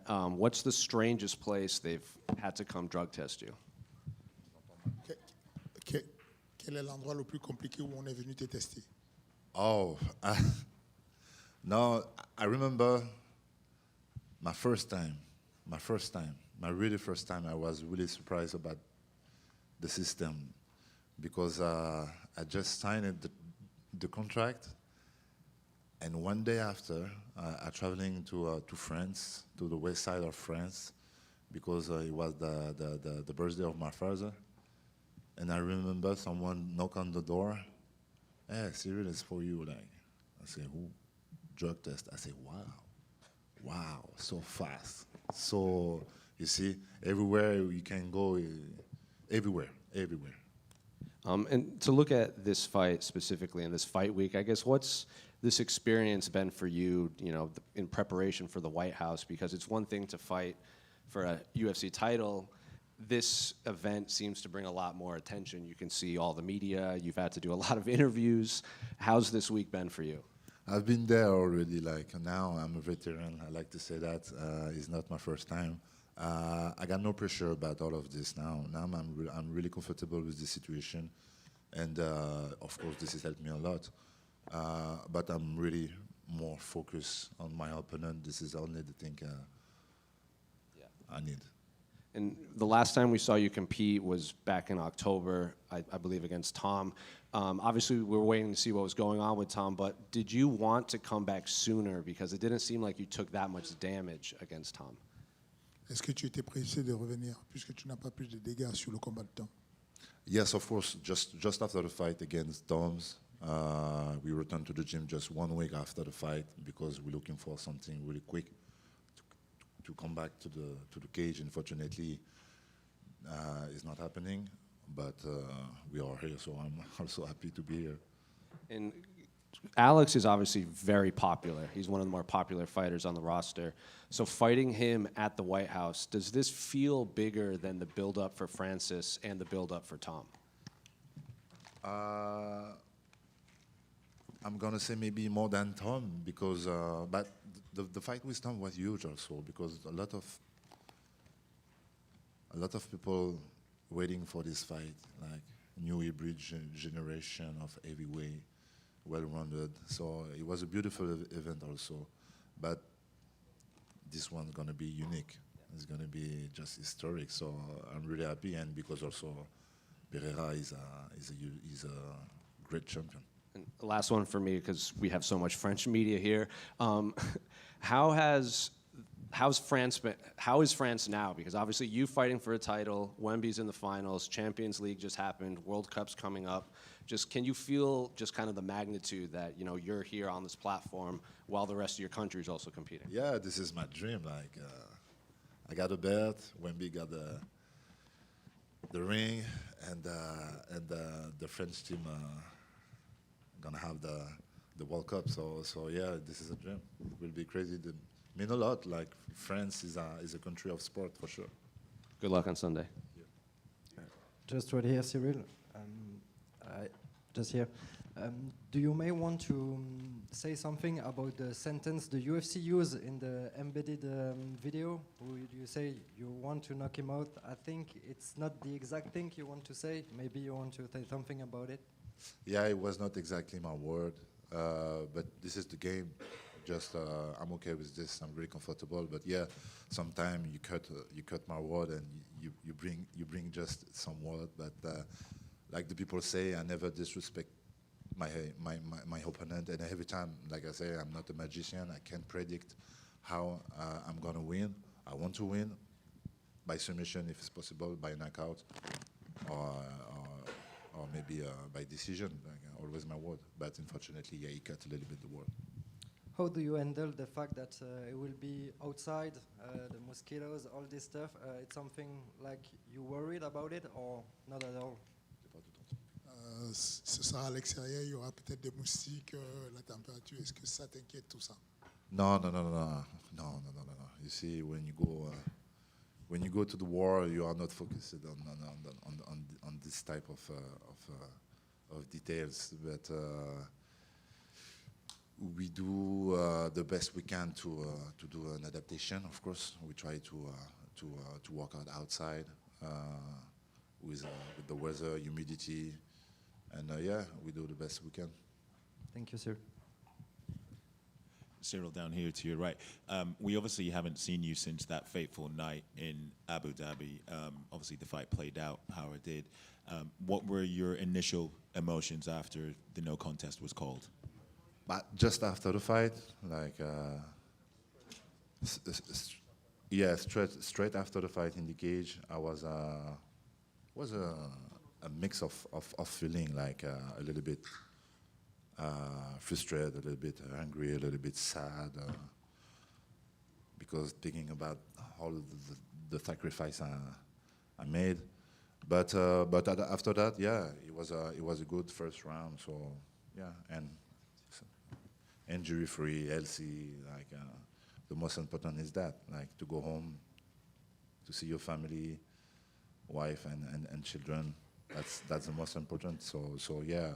What's the strangest place they've had to come drug test you? Quel est l'endroit le plus compliqué où on est venu te tester? Oh, no, I remember my really first time, I was really surprised about the system because I just signed the contract, and one day after, I traveling to France, to the west side of France, because it was the birthday of my father, and I remember someone knock on the door. Hey, Ciryl is for you. Like, I say, who? Drug test. I say, wow, so fast. So, you see, everywhere you can go, everywhere. And to look at this fight specifically in this fight week, I guess what's this experience been for you, in preparation for the White House? Because it's one thing to fight for a UFC title. This event seems to bring a lot more attention. You can see all the media. You've had to do a lot of interviews. How's this week been for you? I've been there already. Like, now I'm a veteran. I like to say that. It's not my first time. I got no pressure about all of this now. Now I'm really comfortable with the situation. And of course, this has helped me a lot. But I'm really more focused on my opponent. This is only the thing I need. And the last time we saw you compete was back in October, I believe, against Tom. Obviously, we were waiting to see what was going on with Tom, but did you want to come back sooner? Because it didn't seem like you took that much damage against Tom. Est-ce que tu étais pressé de revenir puisque tu n'as pas plus de dégâts sur le combat de Tom? Yes, of course. Just after the fight against Tom's, we returned to the gym just 1 week after the fight because we're looking for something really quick to come back to the cage. Unfortunately, it's not happening, but we are here, so I'm also happy to be here. And Alex is obviously very popular. He's one of the more popular fighters on the roster. So fighting him at the White House, does this feel bigger than the build-up for Francis and the build-up for Tom? I'm gonna say maybe more than Tom because, but the fight with Tom was huge also because a lot of people waiting for this fight, like new hybrid generation of heavyweight, well-rounded. So it was a beautiful event also, but this one's gonna be unique. It's gonna be just historic. So I'm really happy, and because also Pereira is a great champion. And the last one for me, because we have so much French media here. How is France now? Because obviously you fighting for a title, Wemby's in the finals, Champions League just happened, World Cup's coming up. Just can you feel just kind of the magnitude that you're here on this platform while the rest of your country is also competing? Yeah, this is my dream. Like I got a belt, Wemby got the ring, and the French team gonna have the World Cup. So yeah, this is a dream. It will be crazy. It mean a lot. Like France is a country of sport for sure. Good luck on Sunday. Just right here, Ciryl. Just here. Do you may want to say something about the sentence the UFC used in the embedded video? You say you want to knock him out. I think it's not the exact thing you want to say. Maybe you want to say something about it. Yeah, it was not exactly my word, but this is the game. Just I'm okay with this. I'm really comfortable. But yeah, sometimes you cut my word and you bring just some word. But like the people say, I never disrespect my opponent. And every time, like I say, I'm not a magician. I can't predict how I'm gonna win. I want to win by submission if it's possible, by knockout, or maybe by decision. Like, always my word. But unfortunately, yeah, he cut a little bit the word. How do you handle the fact that it will be outside, the mosquitoes, all this stuff? It's something like you worried about it or not at all? Ce sera à l'extérieur, il y aura peut-être des moustiques, la température. Est-ce que ça t'inquiète tout ça? No. You see, when you go to the war, you are not focused on this type of details. But we do the best we can to do an adaptation. Of course, we try to work out outside with the weather, humidity, and yeah, we do the best we can. Thank you, sir. Ciryl, down here to your right. We obviously haven't seen you since that fateful night in Abu Dhabi. Obviously, the fight played out how it did. What were your initial emotions after the no contest was called? But just after the fight, like, yeah, straight after the fight in the cage, I was a mix of feeling, like a little bit frustrated, a little bit angry, a little bit sad, because thinking about all the sacrifice I made. But after that, yeah, it was a good first round. So yeah, and injury-free, healthy. Like the most important is that, like, to go home, to see your family, wife and children. That's the most important. So yeah,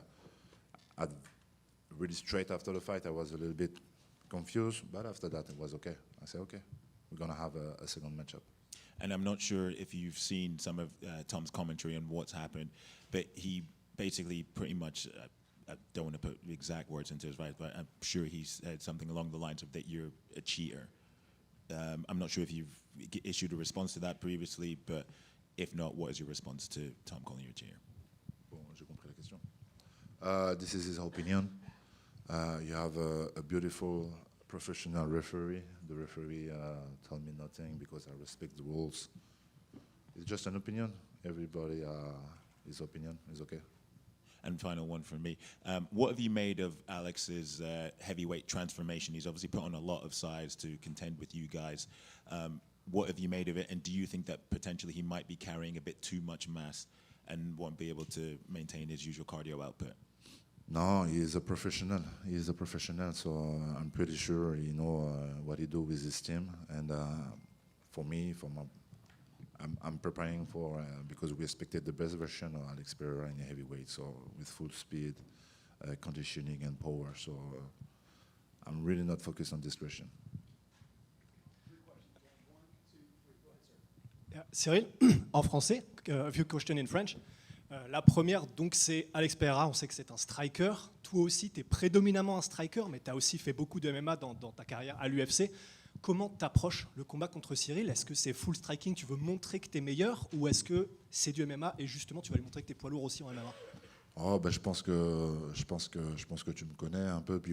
really straight after the fight, I was a little bit confused, but after that, it was okay. I said, okay, we're gonna have a second matchup. And I'm not sure if you've seen some of Tom's commentary on what's happened, but he basically pretty much, I don't want to put exact words into his mouth, but I'm sure he said something along the lines of that you're a cheater. I'm not sure if you've issued a response to that previously, but if not, what is your response to Tom calling you a cheater? Bon, j'ai compris la question. This is his opinion. You have a beautiful professional referee. The referee told me nothing because I respect the rules. It's just an opinion. Everybody, his opinion is okay. And final one from me. What have you made of Alex's heavyweight transformation? He's obviously put on a lot of size to contend with you guys. What have you made of it? And do you think that potentially he might be carrying a bit too much mass and won't be able to maintain his usual cardio output? No, he is a professional. He is a professional, so I'm pretty sure he knows what he do with his team. And for me, I'm preparing for because we expected the best version of Alex Pereira in the heavyweight, so with full speed, conditioning, and power. So I'm really not focused on this question. Ciryl, en français, a few questions in French. La première, donc, c'est Alex Pereira. On sait que c'est un striker. Toi aussi, tu es prédominamment un striker, mais tu as aussi fait beaucoup de MMA dans ta carrière à l'UFC. Comment tu approches le combat contre Ciryl? Est-ce que c'est full striking, tu veux montrer que tu es meilleur, ou est-ce que c'est du MMA et justement tu vas lui montrer que tu es poids lourd aussi en MMA? Oh, ben, je pense que tu me connais un peu, PY.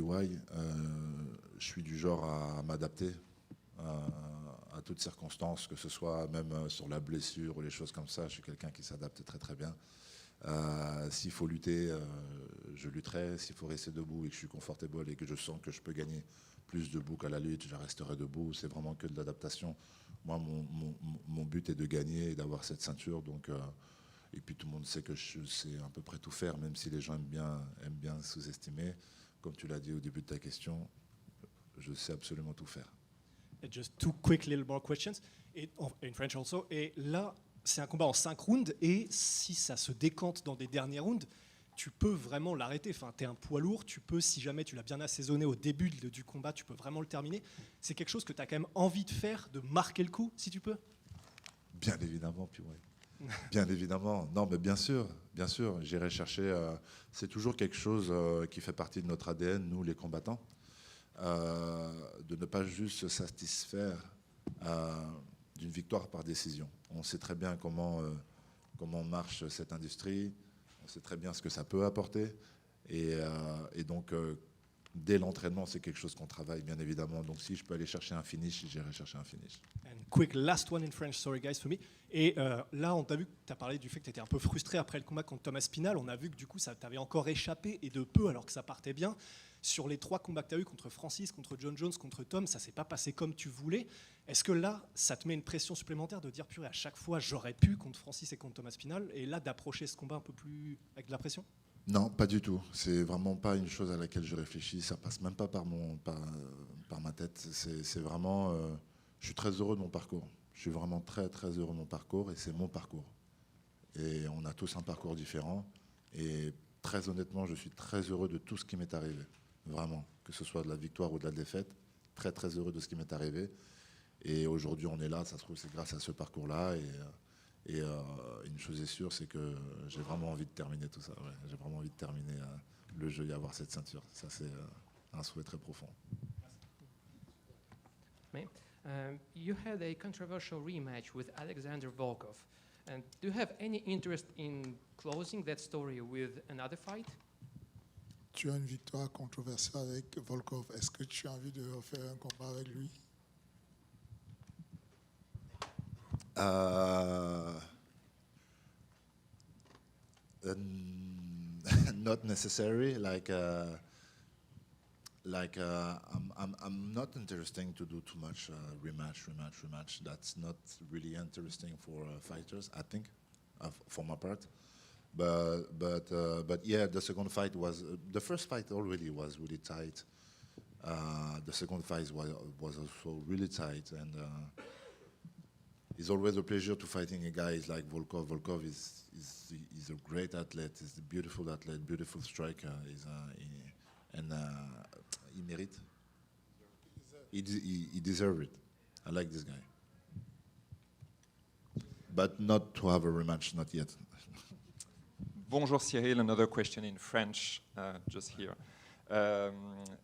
Je suis du genre à m'adapter à toutes circonstances, que ce soit même sur la blessure ou les choses comme ça. Je suis quelqu'un qui s'adapte très très bien. S'il faut lutter, je lutterai. S'il faut rester debout et que je suis confortable et que je sens que je peux gagner plus debout qu'à la lutte, je resterai debout. C'est vraiment que de l'adaptation. Moi, mon but est de gagner et d'avoir cette ceinture. Donc, et puis tout le monde sait que je sais à peu près tout faire, même si les gens aiment bien sous-estimer. Comme tu l'as dit au début de ta question, je sais absolument tout faire. And just two quick little more questions, in French also. Et là, c'est un combat en 5 rounds, et si ça se décante dans des derniers rounds, tu peux vraiment l'arrêter. Enfin, tu es un poids lourd, tu peux, si jamais tu l'as bien assaisonné au début du combat, tu peux vraiment le terminer. C'est quelque chose que tu as quand même envie de faire, de marquer le coup, si tu peux? Bien évidemment, puis ouais. Bien évidemment. Non, mais bien sûr, j'irai chercher. C'est toujours quelque chose qui fait partie de notre ADN, nous, les combattants. De ne pas juste se satisfaire d'une victoire par décision. On sait très bien comment marche cette industrie, on sait très bien ce que ça peut apporter, et donc dès l'entraînement, c'est quelque chose qu'on travaille, bien évidemment. Donc si je peux aller chercher un finish, j'irai chercher un finish. And quick last one in French, sorry guys for me. Et là, on t'a vu que tu as parlé du fait que tu étais un peu frustré après le combat contre Thomas Spinal. On a vu que du coup, ça t'avait encore échappé, et de peu, alors que ça partait bien. Sur les 3 combats que tu as eu contre Francis, contre John Jones, contre Tom, ça s'est pas passé comme tu voulais. Est-ce que là, ça te met une pression supplémentaire de dire, purée, à chaque fois, j'aurais pu contre Francis et contre Thomas Spinal, et là, d'approcher ce combat un peu plus avec de la pression? Non, pas du tout. C'est vraiment pas une chose à laquelle je réfléchis. Ça passe même pas par ma tête. C'est vraiment. Je suis très heureux de mon parcours. Je suis vraiment très très heureux de mon parcours, et c'est mon parcours. Et on a tous un parcours différent. Et très honnêtement, je suis très heureux de tout ce qui m'est arrivé. vraiment, que ce soit de la victoire ou de la défaite. Très très heureux de ce qui m'est arrivé. Et aujourd'hui on est là, ça se trouve c'est grâce à ce parcours-là. Et une chose est sûre, c'est que j'ai vraiment envie de terminer tout ça. Ouais. J'ai vraiment envie de terminer le jeu et avoir cette ceinture. Ça c'est un souhait très profond. You had a controversial rematch with Alexander Volkov. And do you have any interest in closing that story with another fight? Tu as une victoire controversielle avec Volkov. Est-ce que tu as envie de refaire un combat avec lui? Not necessary. I'm not interested to do too much rematch. That's not really interesting for fighters, I think, for my part. But yeah, the second fight was the first fight already was really tight. The second fight was also really tight, and it's always a pleasure to fighting a guy like Volkov. Volkov is a great athlete. He's a beautiful athlete, beautiful striker. He mérite. He deserves it. I like this guy. But not to have a rematch, not yet. Bonjour Ciryl, another question in French, just here.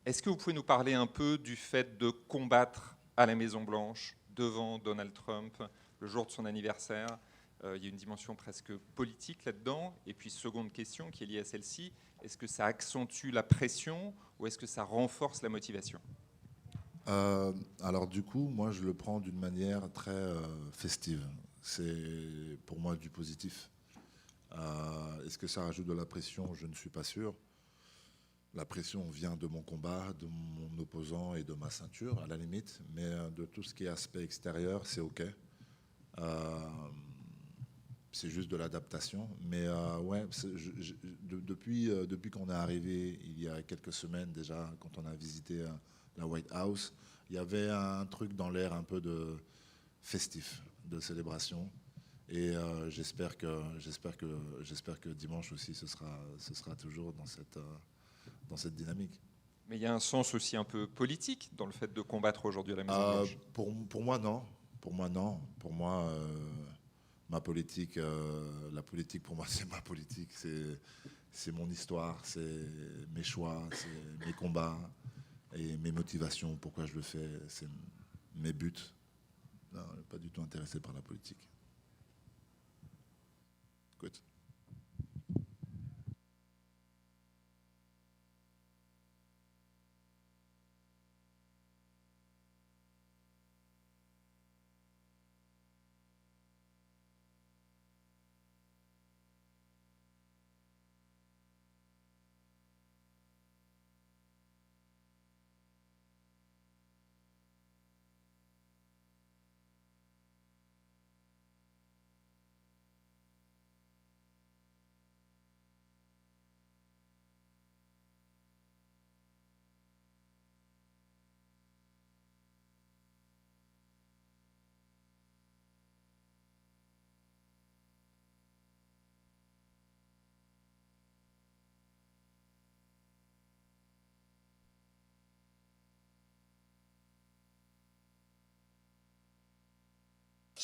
Est-ce que vous pouvez nous parler un peu du fait de combattre à la Maison-Blanche, devant Donald Trump, le jour de son anniversaire? Il y a une dimension presque politique là-dedans. Et puis, seconde question qui est liée à celle-ci, est-ce que ça accentue la pression ou est-ce que ça renforce la motivation? Alors du coup, moi je le prends d'une manière très festive. C'est pour moi du positif. Est-ce que ça rajoute de la pression? Je ne suis pas sûr. La pression vient de mon combat, de mon opposant et de ma ceinture, à la limite. Mais de tout ce qui est aspect extérieur, c'est OK. C'est juste de l'adaptation. Mais ouais, depuis qu'on est arrivé, il y a quelques semaines déjà, quand on a visité la White House, il y avait un truc dans l'air un peu de festif, de célébration. Et j'espère que dimanche aussi, ce sera toujours dans cette dynamique. Mais il y a un sens aussi un peu politique dans le fait de combattre aujourd'hui à la Maison-Blanche. Pour moi, non. Pour moi, ma politique, la politique pour moi, c'est ma politique. C'est mon histoire, c'est mes choix, c'est mes combats et mes motivations. Pourquoi je le fais, c'est mes buts. Non, je ne suis pas du tout intéressé par la politique. Good.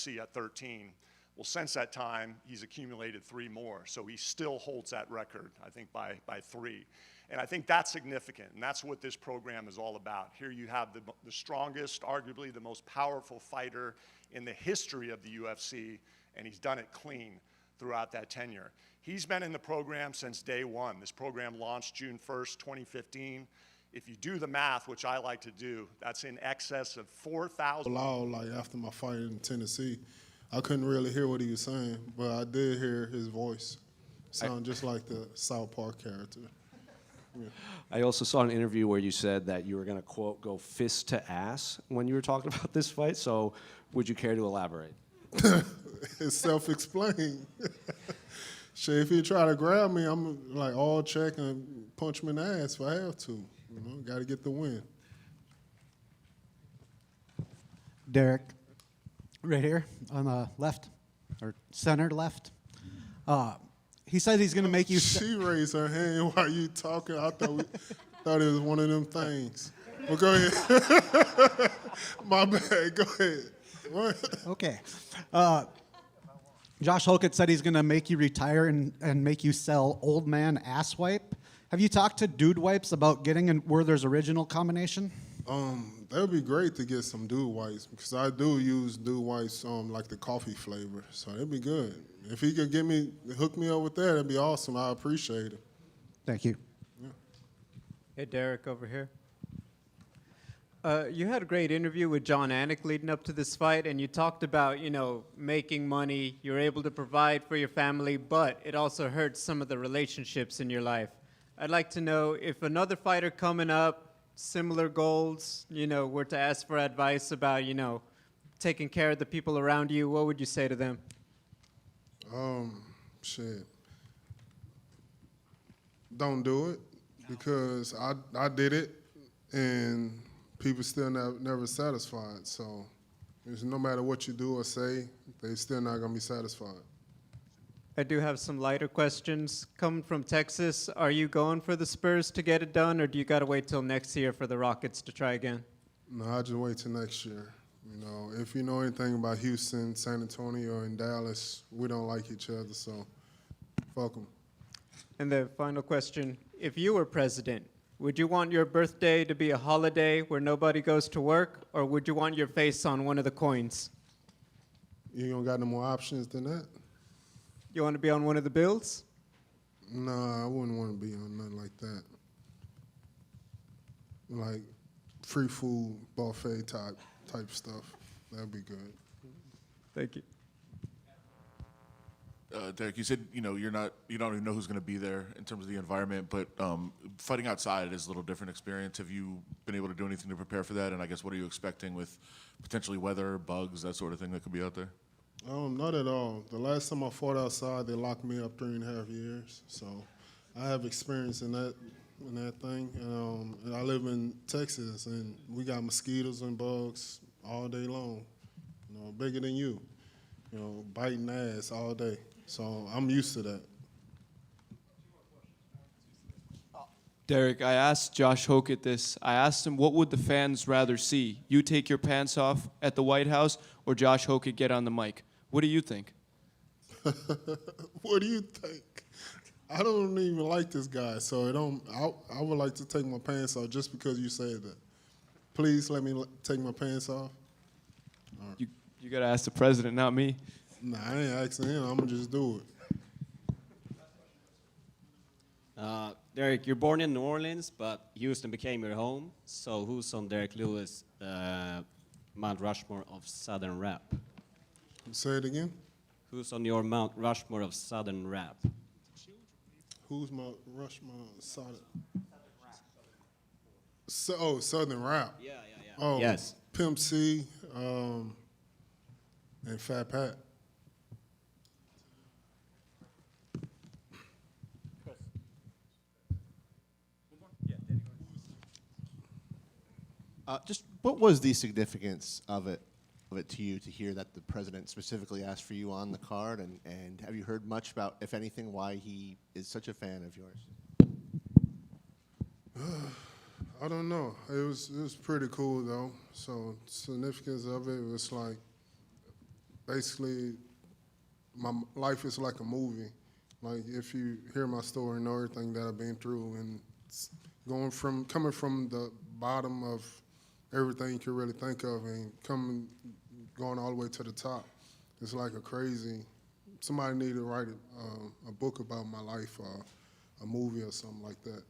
At 13. Well, since that time, he's accumulated 3 more, so he still holds that record, I think, by 3. And I think that's significant, and that's what this program is all about. Here you have the strongest, arguably the most powerful fighter in the history of the UFC, and he's done it clean throughout that tenure. He's been in the program since day one. This program launched June 1st, 2015. If you do the math, which I like to do, that's in excess of 4,000. Loud, like after my fight in Tennessee, I couldn't really hear what he was saying, but I did hear his voice. Sound just like the South Park character. Yeah. I also saw an interview where you said that you were going to, quote, go fist to ass when you were talking about this fight. So would you care to elaborate? It's self-explained. Shit, if he try to grab me, I'm like all check and punch him in the ass if I have to. You know, got to get the win. Derrick, right here on the left, or center left. He said he's going to make you... She raised her hand while you talking. I thought Thought it was one of them things. Well, go ahead. My bad. Go ahead. What? Okay. Josh Hokit said he's going to make you retire and make you sell old man ass wipe. Have you talked to Dude Wipes about getting in Werther's original combination? That would be great to get some Dude Wipes because I do use Dude Wipes like the coffee flavor, so it'd be good. If he could hook me up with that, that'd be awesome. I appreciate it. Thank you. Hey, Derrick, over here. You had a great interview with John Anik leading up to this fight, and you talked about, making money. You're able to provide for your family, but it also hurts some of the relationships in your life. I'd like to know if another fighter coming up, similar goals, were to ask for advice about, taking care of the people around you, what would you say to them? Shit. Don't do it because I did it and people still never satisfied. So it's no matter what you do or say, they still not gonna be satisfied. I do have some lighter questions. Coming from Texas, are you going for the Spurs to get it done, or do you got to wait till next year for the Rockets to try again? No, I just wait till next year. If you know anything about Houston, San Antonio, and Dallas, we don't like each other, so fuck them. And the final question, if you were president, would you want your birthday to be a holiday where nobody goes to work, or would you want your face on one of the coins? You don't got no more options than that? You want to be on one of the bills? No, I wouldn't want to be on nothing like that. Like free food, buffet type stuff. That'd be good. Thank you. Derrick, you said you don't even know who's going to be there in terms of the environment, but fighting outside is a little different experience. Have you been able to do anything to prepare for that? And I guess what are you expecting with potentially weather, bugs, that sort of thing that could be out there? Not at all. The last time I fought outside, they locked me up 3.5 years. So I have experience in that thing. And I live in Texas, and we got mosquitoes and bugs all day long. Bigger than you. Biting ass all day. So I'm used to that. Derrick, I asked Josh Hokit this. I asked him, what would the fans rather see? You take your pants off at the White House or Josh Hokit get on the mic? What do you think? What do you think? I don't even like this guy, so I would like to take my pants off just because you said that. Please let me take my pants off. You got to ask the president, not me. Nah, I ain't asking him. I'm going to just do it. Derrick, you're born in New Orleans, but Houston became your home. So who's on Derrick Lewis' Mount Rushmore of Southern rap? Say it again? Who's on your Mount Rushmore of Southern rap? Who's my Rushmore Southern? Southern rap. Yeah. Oh, yes. Pimp C and Fat Pat. Just what was the significance of it to you to hear that the president specifically asked for you on the card, and have you heard much about, if anything, why he is such a fan of yours? I don't know. It was pretty cool though. So significance of it was like basically my life is like a movie. Like if you hear my story and know everything that I've been through, and coming from the bottom of everything you can really think of and going all the way to the top, it's like a crazy. Somebody need to write a book about my life, or a movie or something like that.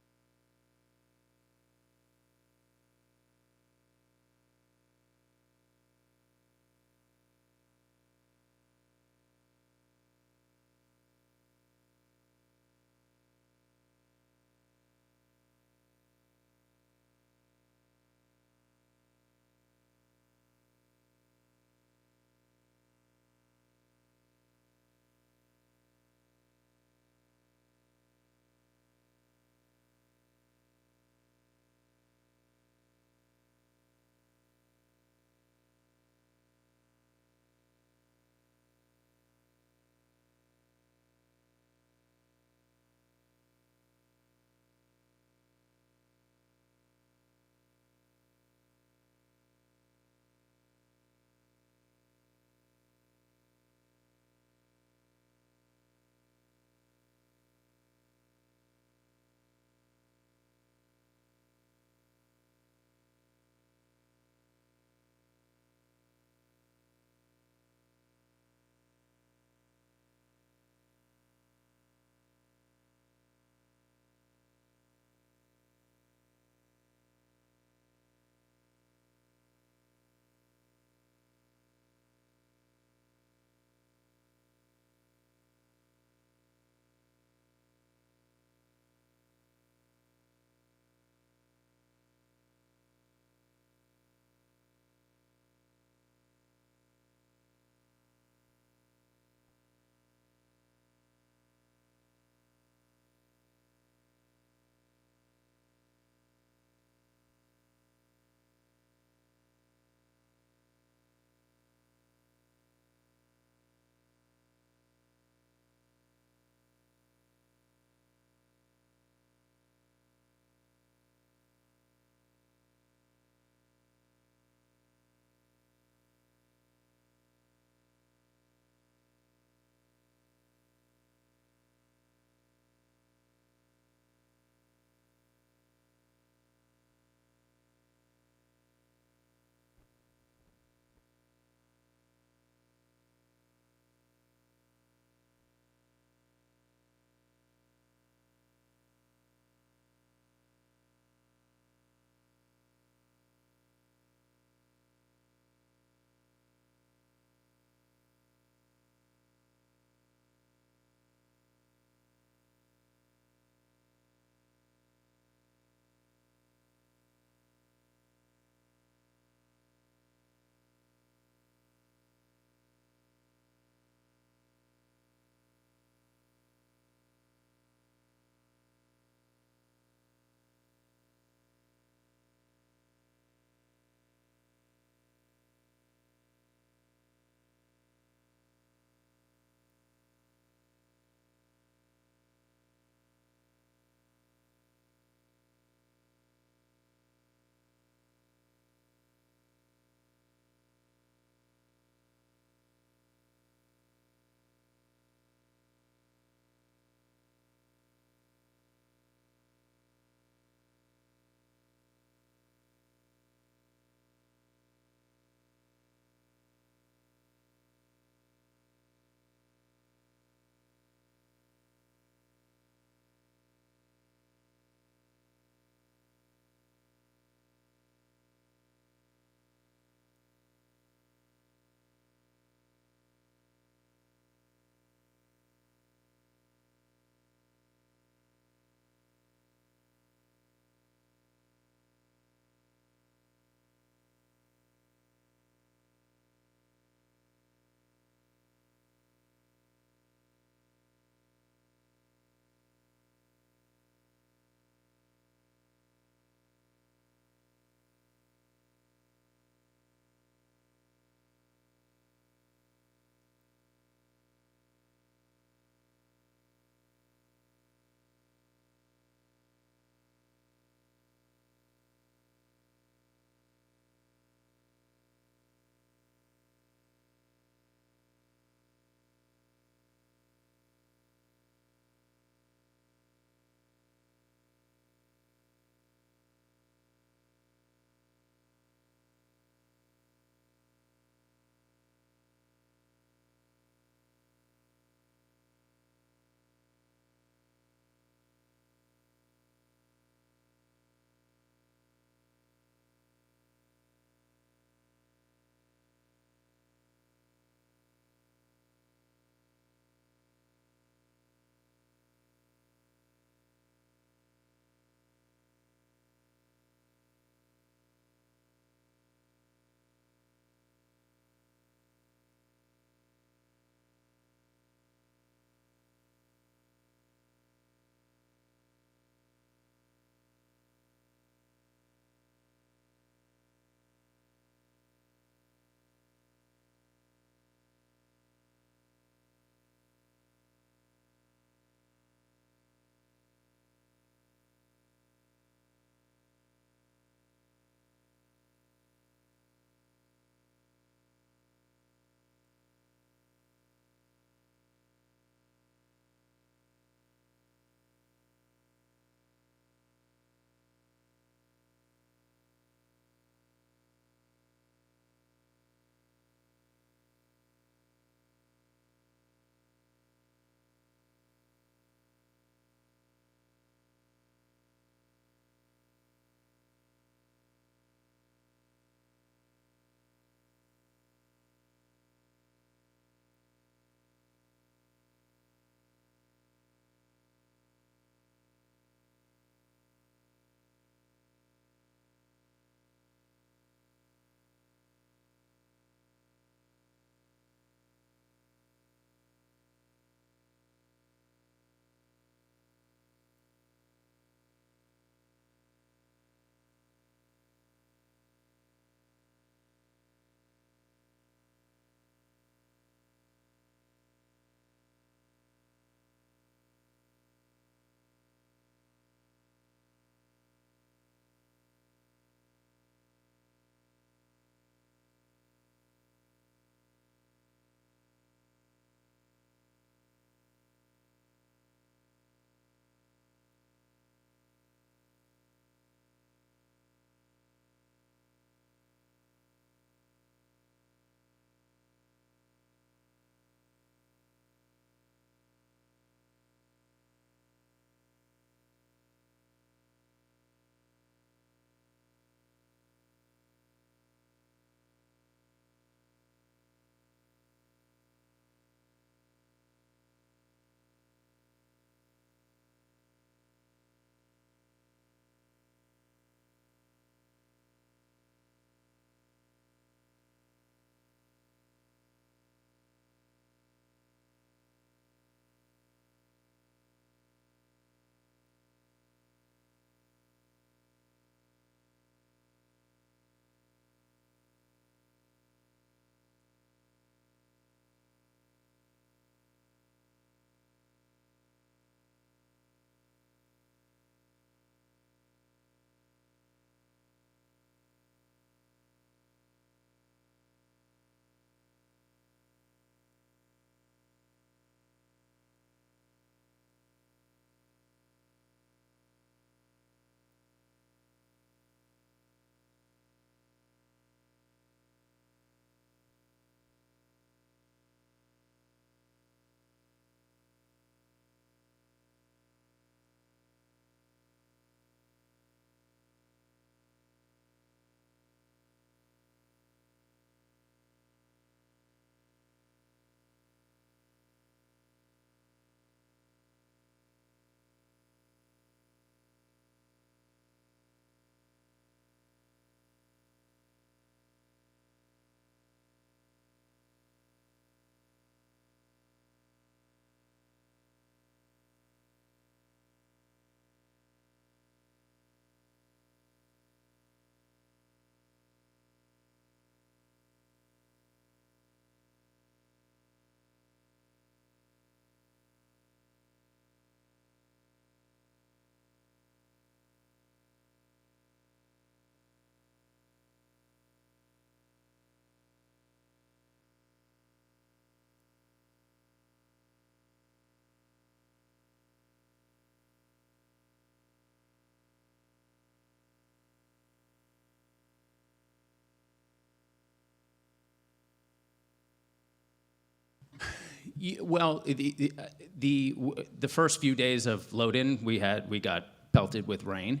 Well, the first few days of load-in, we got pelted with rain,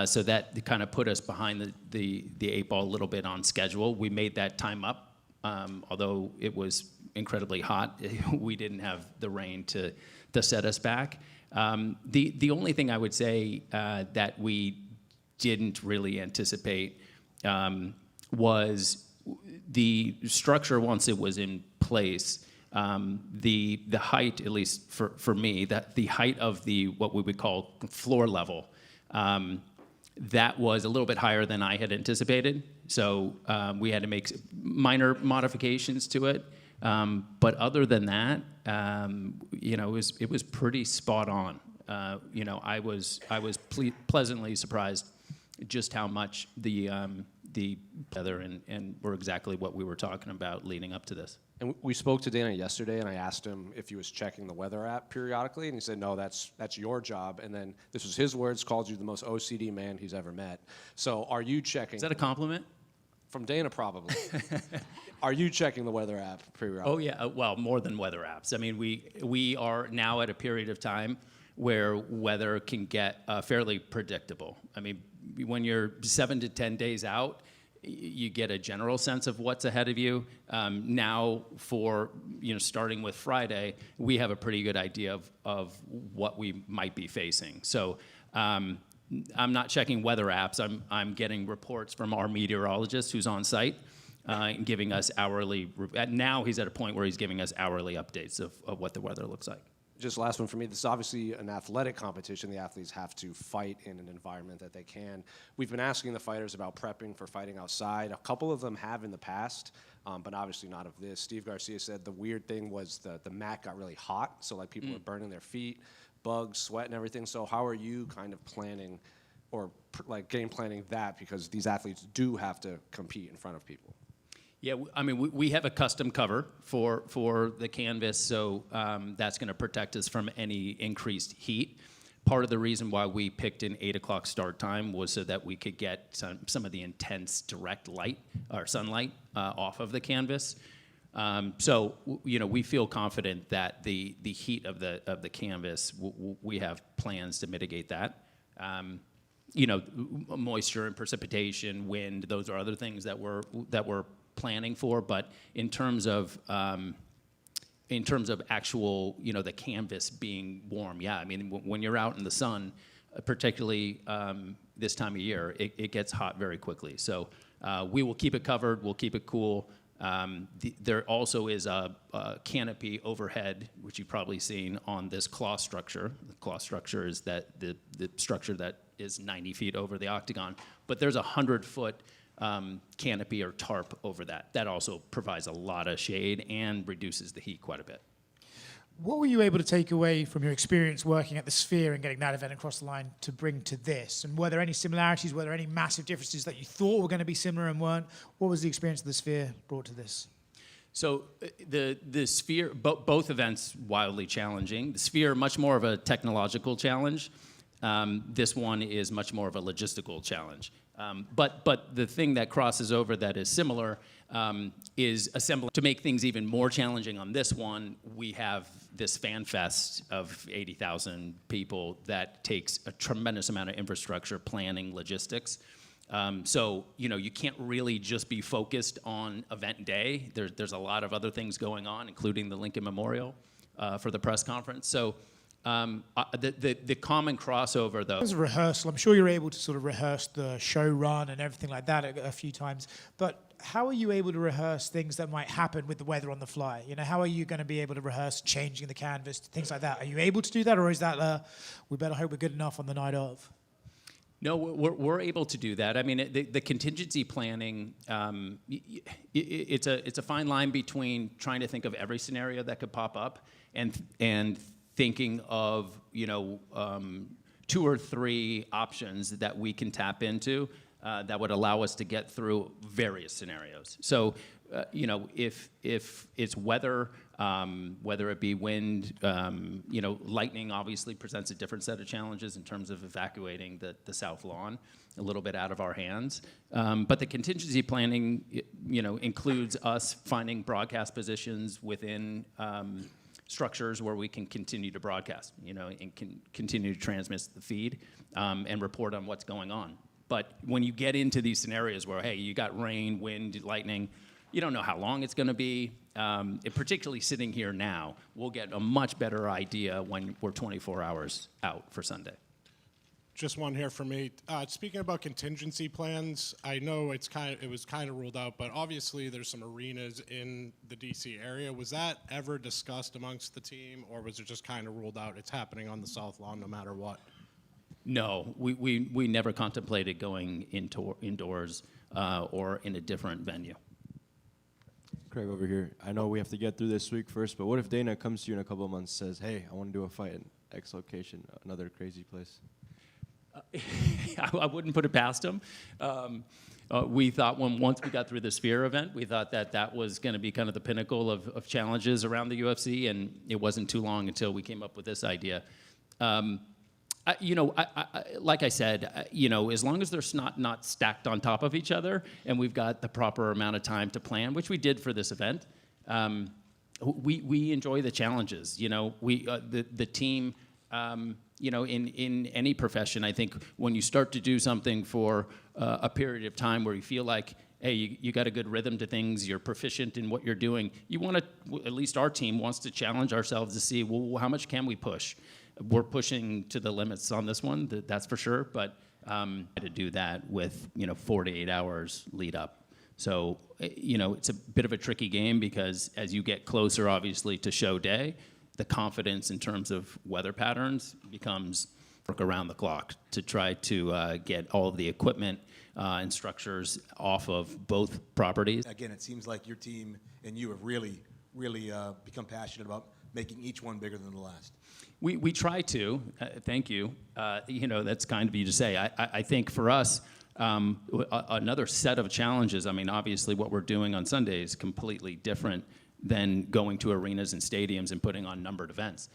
so that kind of put us behind the 8 ball a little bit on schedule. We made that time up, although it was incredibly hot. We didn't have the rain to set us back. The only thing I would say that we didn't really anticipate was the structure once it was in place. The height, at least for me, that the height of what we would call floor level, that was a little bit higher than I had anticipated. So we had to make minor modifications to it. But other than that, it was pretty spot on. I was pleasantly surprised just how much the weather and were exactly what we were talking about leading up to this. And we spoke to Dana yesterday, and I asked him if he was checking the weather app periodically, and he said, no, that's your job. And then this was his words, called you the most OCD man he's ever met. So are you checking? Is that a compliment? From Dana, probably. Are you checking the weather app periodically? Oh, yeah. Well, more than weather apps. I mean, we are now at a period of time where weather can get fairly predictable. I mean, when you're 7 to 10 days out, you get a general sense of what's ahead of you. Now, starting with Friday, we have a pretty good idea of what we might be facing. So I'm not checking weather apps. I'm getting reports from our meteorologist who's on site and giving us hourly. Now he's at a point where he's giving us hourly updates of what the weather looks like. Just last one for me. This is obviously an athletic competition. The athletes have to fight in an environment that they can. We've been asking the fighters about prepping for fighting outside. A couple of them have in the past, but obviously not of this. Steve Garcia said the weird thing was the mat got really hot, so like people were burning their feet, bugs, sweat, and everything. So how are you kind of planning or like game planning that, because these athletes do have to compete in front of people? Yeah, I mean, we have a custom cover for the canvas, so that's going to protect us from any increased heat. Part of the reason why we picked an 8 o'clock start time was so that we could get some of the intense direct light or sunlight off of the canvas. So we feel confident that the heat of the canvas, we have plans to mitigate that. Moisture and precipitation, wind, those are other things that we're planning for, but in terms of actual, the canvas being warm, yeah, I mean, when you're out in the sun, particularly this time of year, it gets hot very quickly. So we will keep it covered, we'll keep it cool. There also is a canopy overhead, which you've probably seen on this claw structure. The claw structure is the structure that is 90 feet over the octagon, but there's a 100-foot canopy or tarp over that. That also provides a lot of shade and reduces the heat quite a bit. What were you able to take away from your experience working at the Sphere and getting that event across the line to bring to this? And were there any similarities? Were there any massive differences that you thought were going to be similar and weren't? What was the experience of the Sphere brought to this? So the Sphere, both events wildly challenging. The Sphere, much more of a technological challenge. This one is much more of a logistical challenge. But the thing that crosses over that is similar is assembling. To make things even more challenging on this one, we have this fan fest of 80,000 people that takes a tremendous amount of infrastructure, planning, logistics. So you can't really just be focused on event day. There's a lot of other things going on, including the Lincoln Memorial for the press conference. So the common crossover, though. As a rehearsal, I'm sure you're able to sort of rehearse the show run and everything like that a few times, but how are you able to rehearse things that might happen with the weather on the fly? How are you going to be able to rehearse changing the canvas, things like that? Are you able to do that, or is that we better hope we're good enough on the night of? No, we're able to do that. I mean, the contingency planning, it's a fine line between trying to think of every scenario that could pop up and thinking of 2 or 3 options that we can tap into that would allow us to get through various scenarios. So, if it's weather, whether it be wind, lightning obviously presents a different set of challenges in terms of evacuating the South Lawn, a little bit out of our hands. But the contingency planning, includes us finding broadcast positions within structures where we can continue to broadcast, and can continue to transmit the feed and report on what's going on. But when you get into these scenarios where, hey, you got rain, wind, lightning, you don't know how long it's going to be. Particularly sitting here now, we'll get a much better idea when we're 24 hours out for Sunday. Just one here for me. Speaking about contingency plans, I know it was kind of ruled out, but obviously there's some arenas in the DC area. Was that ever discussed amongst the team, or was it just kind of ruled out? It's happening on the South Lawn no matter what. No, we never contemplated going indoors or in a different venue. Craig over here. I know we have to get through this week first, but what if Dana comes to you in a couple of months and says, hey, I want to do a fight in X location, another crazy place? I wouldn't put it past him. We thought once we got through the Sphere event, we thought that was going to be kind of the pinnacle of challenges around the UFC, and it wasn't too long until we came up with this idea. Like I said, as long as they're not stacked on top of each other, and we've got the proper amount of time to plan, which we did for this event, we enjoy the challenges. The team. In any profession, I think when you start to do something for a period of time where you feel like, hey, you got a good rhythm to things, you're proficient in what you're doing, you want to, at least our team wants to challenge ourselves to see, well, how much can we push? We're pushing to the limits on this one, that's for sure, but to do that with, 48 hours lead up. So, it's a bit of a tricky game because as you get closer, obviously, to show day, the confidence in terms of weather patterns becomes work around the clock to try to get all of the equipment and structures off of both properties. Again, it seems like your team and you have really become passionate about making each one bigger than the last. We try to. Thank you. That's kind of you to say. I think for us, another set of challenges, obviously what we're doing on Sunday is completely different than going to arenas and stadiums and putting on numbered events.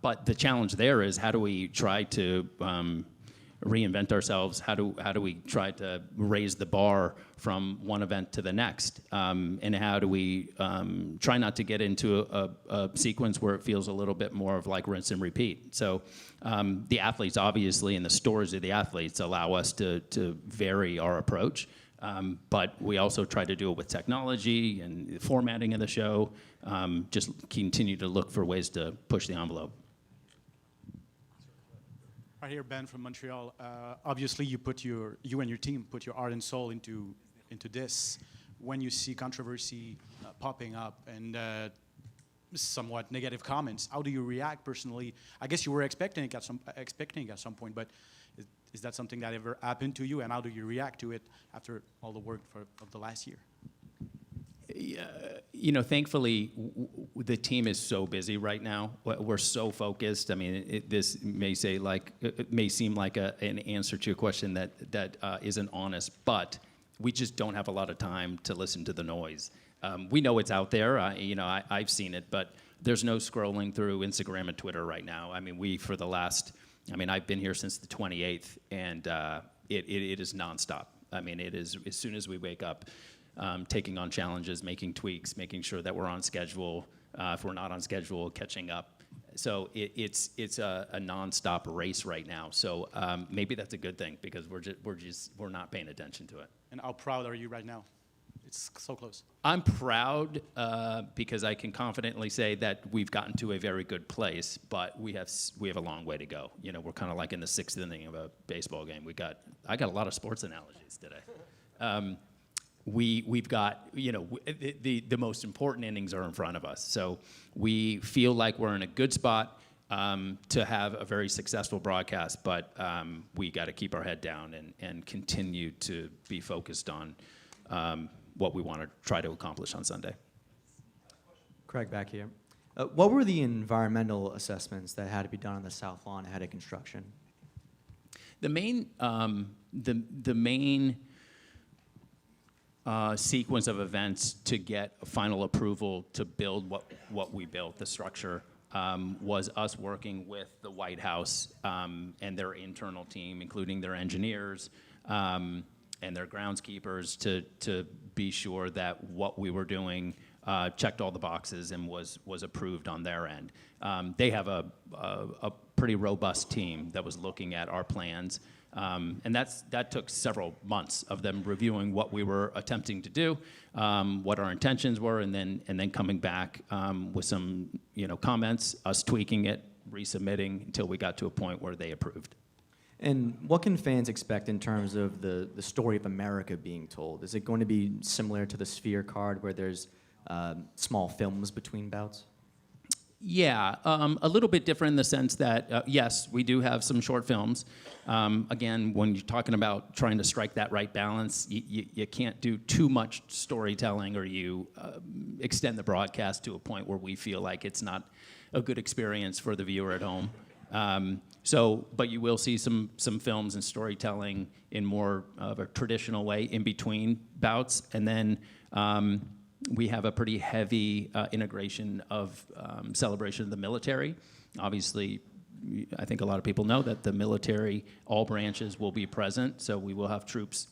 But the challenge there is how do we try to reinvent ourselves? How do we try to raise the bar from one event to the next? And how do we try not to get into a sequence where it feels a little bit more of like rinse and repeat? So the athletes, obviously, and the stories of the athletes allow us to vary our approach. But we also try to do it with technology and the formatting of the show, just continue to look for ways to push the envelope. Right here, Ben from Montreal. Obviously, you and your team put your heart and soul into this. When you see controversy popping up and somewhat negative comments, how do you react personally? I guess you were expecting it at some point, but is that something that ever happened to you, and how do you react to it after all the work of the last year? Thankfully, the team is so busy right now. We're so focused. This may seem like an answer to a question that isn't honest, but we just don't have a lot of time to listen to the noise. We know it's out there. I've seen it, but there's no scrolling through Instagram and Twitter right now. I've been here since the 28th, and it is nonstop. It is as soon as we wake up, taking on challenges, making tweaks, making sure that we're on schedule. If we're not on schedule, catching up. So it's a nonstop race right now. So maybe that's a good thing because we're not paying attention to it. And how proud are you right now? It's so close. I'm proud because I can confidently say that we've gotten to a very good place, but we have a long way to go. We're kind of like in the sixth inning of a baseball game. I got a lot of sports analogies today. We've got the most important innings are in front of us. So we feel like we're in a good spot to have a very successful broadcast, but we got to keep our head down and continue to be focused on what we want to try to accomplish on Sunday. Craig back here. What were the environmental assessments that had to be done on the South Lawn ahead of construction? The main sequence of events to get a final approval to build what we built, the structure, was us working with the White House and their internal team, including their engineers and their groundskeepers, to be sure that what we were doing checked all the boxes and was approved on their end. They have a pretty robust team that was looking at our plans. And that took several months of them reviewing what we were attempting to do, what our intentions were, and then coming back with some comments, us tweaking it, resubmitting until we got to a point where they approved. And what can fans expect in terms of the story of America being told? Is it going to be similar to the Sphere card where there's small films between bouts? Yeah, a little bit different in the sense that, yes, we do have some short films. Again, when you're talking about trying to strike that right balance, you can't do too much storytelling or you extend the broadcast to a point where we feel like it's not a good experience for the viewer at home. But you will see some films and storytelling in more of a traditional way in between bouts. And then we have a pretty heavy integration of celebration of the military. Obviously, I think a lot of people know that the military, all branches will be present, so we will have troops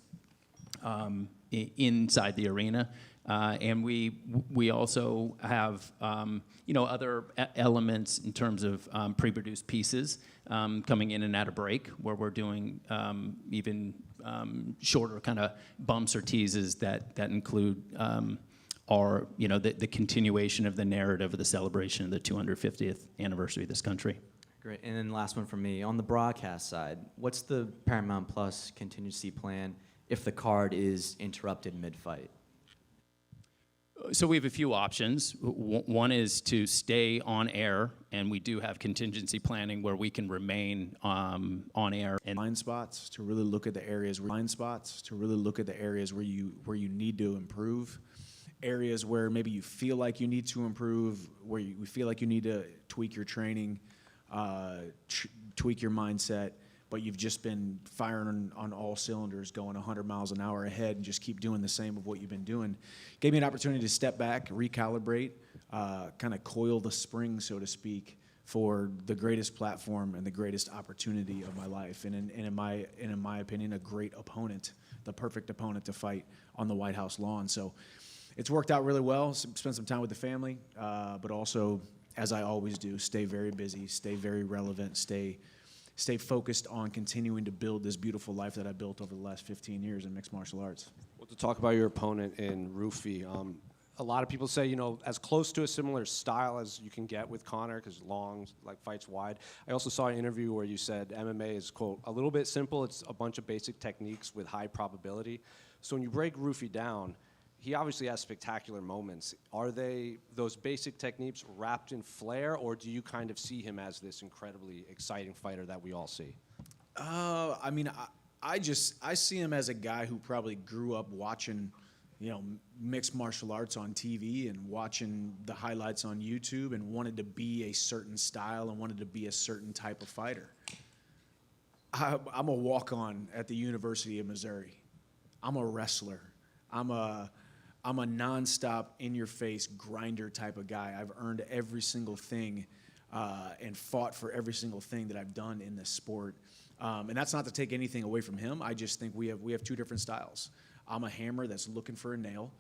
inside the arena. And we also have other elements in terms of pre-produced pieces coming in and out of break, where we're doing even shorter kind of bumps or teases that include the continuation of the narrative of the celebration of the 250th anniversary of this country. Great. And then last one from me. On the broadcast side, what's the Paramount Plus contingency plan if the card is interrupted mid-fight? So we have a few options. One is to stay on air, and we do have contingency planning where we can remain on air. And blind spots to really look at the areas where you need to improve. Areas where maybe you feel like you need to improve, where you feel like you need to tweak your training, tweak your mindset, but you've just been firing on all cylinders, going 100 miles an hour ahead and just keep doing the same of what you've been doing. Gave me an opportunity to step back, recalibrate, kind of coil the spring, so to speak, for the greatest platform and the greatest opportunity of my life. And in my opinion, a great opponent, the perfect opponent to fight on the White House lawn. So it's worked out really well. Spent some time with the family, but also, as I always do, stay very busy, stay very relevant, stay focused on continuing to build this beautiful life that I built over the last 15 years in mixed martial arts. Well, to talk about your opponent in Ruffy, a lot of people say, as close to a similar style as you can get with Conor, because long, fights wide. I also saw an interview where you said MMA is, quote, a little bit simple. It's a bunch of basic techniques with high probability. So when you break Ruffy down, he obviously has spectacular moments. Are they those basic techniques wrapped in flair, or do you kind of see him as this incredibly exciting fighter that we all see? I see him as a guy who probably grew up watching, mixed martial arts on TV and watching the highlights on YouTube and wanted to be a certain style and wanted to be a certain type of fighter. I'm a walk-on at the University of Missouri. I'm a wrestler. I'm a nonstop, in-your-face grinder type of guy. I've earned every single thing and fought for every single thing that I've done in this sport. And that's not to take anything away from him. I just think we have two different styles. I'm a hammer that's looking for a nail.